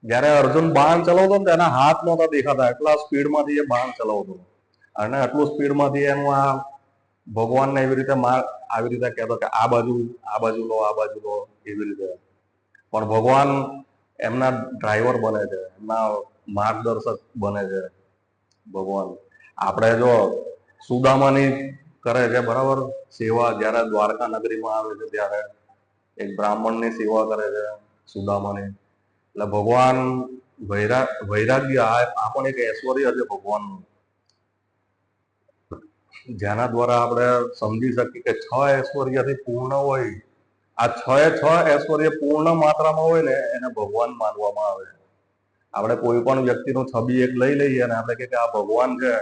જયારે અર્જુન બાણ ચલાવતો ને એના હાથ નહોતા દેખાતા, એટલા સ્પીડમાંથી એ બાણ ચલાવતો, અને આટલું સ્પીડમાંથી એનું આ ભગવાનને એવી રીતે આવી રીતે કહેતો કે આ બાજુ લો, આ બાજુ લો, એવી રીતે. પણ ભગવાન એમના ડ્રાઈવર બને છે, એમના માર્ગદર્શક બને છે ભગવાન. આપણે જો સુદામાની કરે છે, બરાબર, સેવા. જયારે દ્વારકા નગરીમાં આવે છે ત્યારે એક બ્રાહ્મણની સેવા કરે છે સુદામાની. એટલે ભગવાન વૈરાગ્ય, આ પણ એક ઐશ્વર્ય છે ભગવાનનું, જેના દ્વારા આપણે સમજી શકીએ કે 6 ઐશ્વર્યથી પૂર્ણ હોય. આ 6 ઐશ્વર્ય પૂર્ણ માત્રામાં હોય ને એને ભગવાન માનવામાં આવે. આપણે કોઈ પણ વ્યક્તિનું છબી એક લઈ લઈએ અને આપણે કહીએ કે આ ભગવાન છે,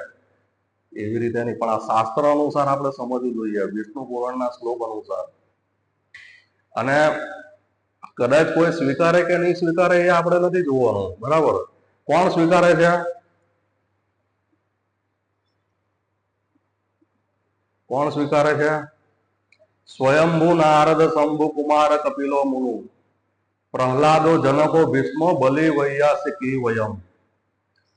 એવી રીતે નહીં. પણ આ શાસ્ત્ર અનુસાર આપણે સમજવું જોઈએ, વિષ્ણુ પુરાણના શ્લોક અનુસાર. અને કદાચ કોઈ સ્વીકારે કે નહીં સ્વીકારે એ આપણે નથી જોવાનું, બરાબર? કોણ સ્વીકારે છે? કોણ સ્વીકારે છે? સ્વયંભુ નારદ શંભુ કુમાર કપિલો મુનુ પ્રહલાદો જનકો ભીષ્મો બલિ વૈયાસિકી વયમ.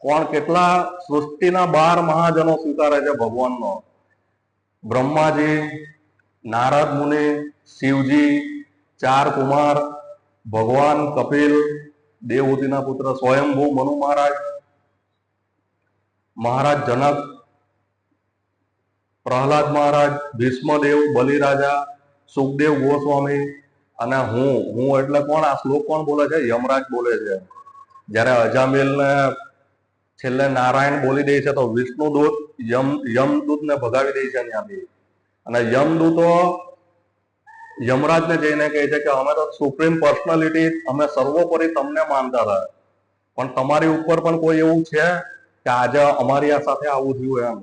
કોણ કેટલા સૃષ્ટિના 12 મહાજનો સ્વીકારે છે ભગવાનનો? બ્રહ્માજી, નારદ મુનિ, શિવજી, 4 કુમાર, ભગવાન કપિલ, દેવહૂતિના પુત્ર સ્વયંભૂ મનુ મહારાજ, મહારાજ જનક, પ્રહલાદ મહારાજ, ભીષ્મદેવ, બલિરાજા, સુખદેવ ગોસ્વામી અને હું એટલે કોણ? આ શ્લોક કોણ બોલે છે? યમરાજ બોલે છે. જ્યારે અજામિલ ને છેલ્લે નારાયણ બોલી દે છે તો વિષ્ણુદૂત યમદૂત ને ભગાવી દે છે ત્યાંથી. અને યમદૂતો યમરાજને જઈને કહે છે કે અમે તો સુપ્રીમ પર્સનાલિટી, અમે સર્વોપરી તમને માનતા હતા, પણ તમારી ઉપર પણ કોઈ એવું છે કે આજે અમારી આ સાથે આવું થયું? એમ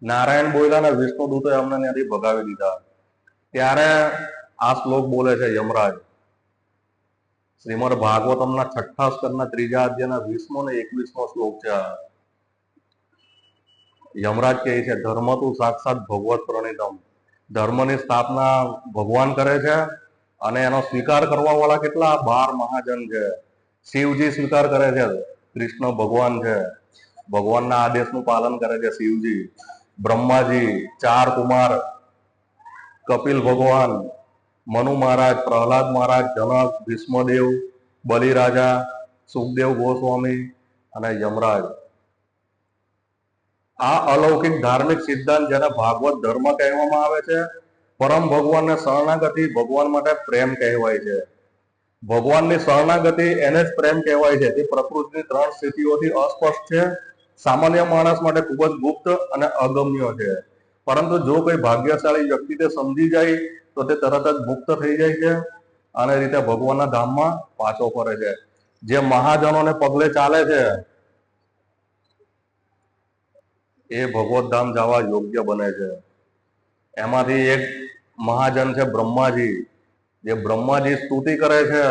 નારાયણ બોલ્યા ને વિષ્ણુદૂતો અમને ત્યાંથી ભગાવી દીધા. ત્યારે આ શ્લોક બોલે છે યમરાજ. શ્રીમદ ભાગવતમના 6ઠ્ઠા સ્કંદના 3જા અધ્યાયના 20મો ને 21મો શ્લોક છે. યમરાજ કહે છે ધર્મ તું સાક્ષાત ભગવત પ્રણિતમ. ધર્મની સ્થાપના ભગવાન કરે છે અને એનો સ્વીકાર કરવા વાળા કેટલા? 12 મહાજન છે. શિવજી સ્વીકાર કરે છે, કૃષ્ણ ભગવાન છે, ભગવાનના આદેશનું પાલન કરે છે શિવજી. બ્રહ્માજી, 4 કુમાર, કપિલ ભગવાન, મનુ મહારાજ, પ્રહલાદ મહારાજ, જનક, ભીષ્મદેવ, બલિરાજા, સુખદેવ ગોસ્વામી અને યમરાજ. આ અલૌકિક ધાર્મિક સિદ્ધાંત જેને ભાગવત ધર્મ કહેવામાં આવે છે. પરમ ભગવાનને શરણાગતિ ભગવાન માટે પ્રેમ કહેવાય છે. ભગવાનની શરણાગતિ એને જ પ્રેમ કહેવાય છે. તે પ્રકૃતિની 3 સ્થિતિઓથી અસ્પષ્ટ છે, સામાન્ય માણસ માટે ખૂબ જ ગુપ્ત અને અગમ્ય છે. પરંતુ જો કોઈ ભાગ્યશાળી વ્યક્તિ તે સમજી જાય તો તે તરત જ મુક્ત થઈ જાય છે અને રીતે ભગવાનના ધામમાં પાછો ફરે છે. જે મહાજનોને પગલે ચાલે છે એ ભગવત ધામ જવા યોગ્ય બને છે. એમાંથી એક મહાજન છે બ્રહ્માજી. જે બ્રહ્માજી સ્તુતિ કરે છે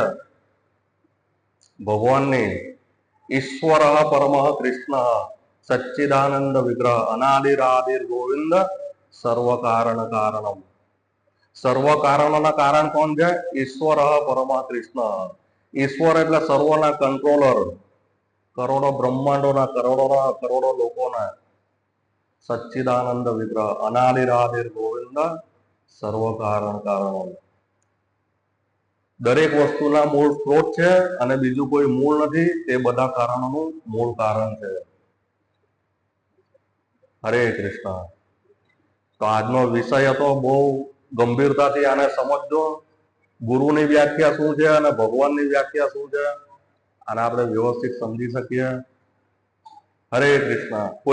ભગવાનની. ઈશ્વર પરમ કૃષ્ણ સચ્ચિદાનંદ વિગ્રહ અનાદિરાદિર ગોવિંદ સર્વ કારણ કારણમ. સર્વ કારણોના કારણ કોણ છે? ઈશ્વર પરમ કૃષ્ણ. ઈશ્વર એટલે સર્વના કંટ્રોલર, કરોડો બ્રહ્માંડોના, કરોડો લોકોના. સચ્ચિદાનંદ વિગ્રહ અનાદિરાદિર ગોવિંદ સર્વ કારણ કારણમ. દરેક વસ્તુના મૂળ સ્ત્રોત છે અને બીજું કોઈ મૂળ નથી. તે બધા કારણોનું મૂળ કારણ છે. હરે કૃષ્ણ. તો આજનો વિષય હતો, બહુ ગંભીરતાથી આને સમજજો. ગુરુની વ્યાખ્યા શું છે અને ભગવાનની વ્યાખ્યા શું છે, આને આપણે વ્યવસ્થિત સમજી શકીએ. હરે કૃષ્ણ. કોઈ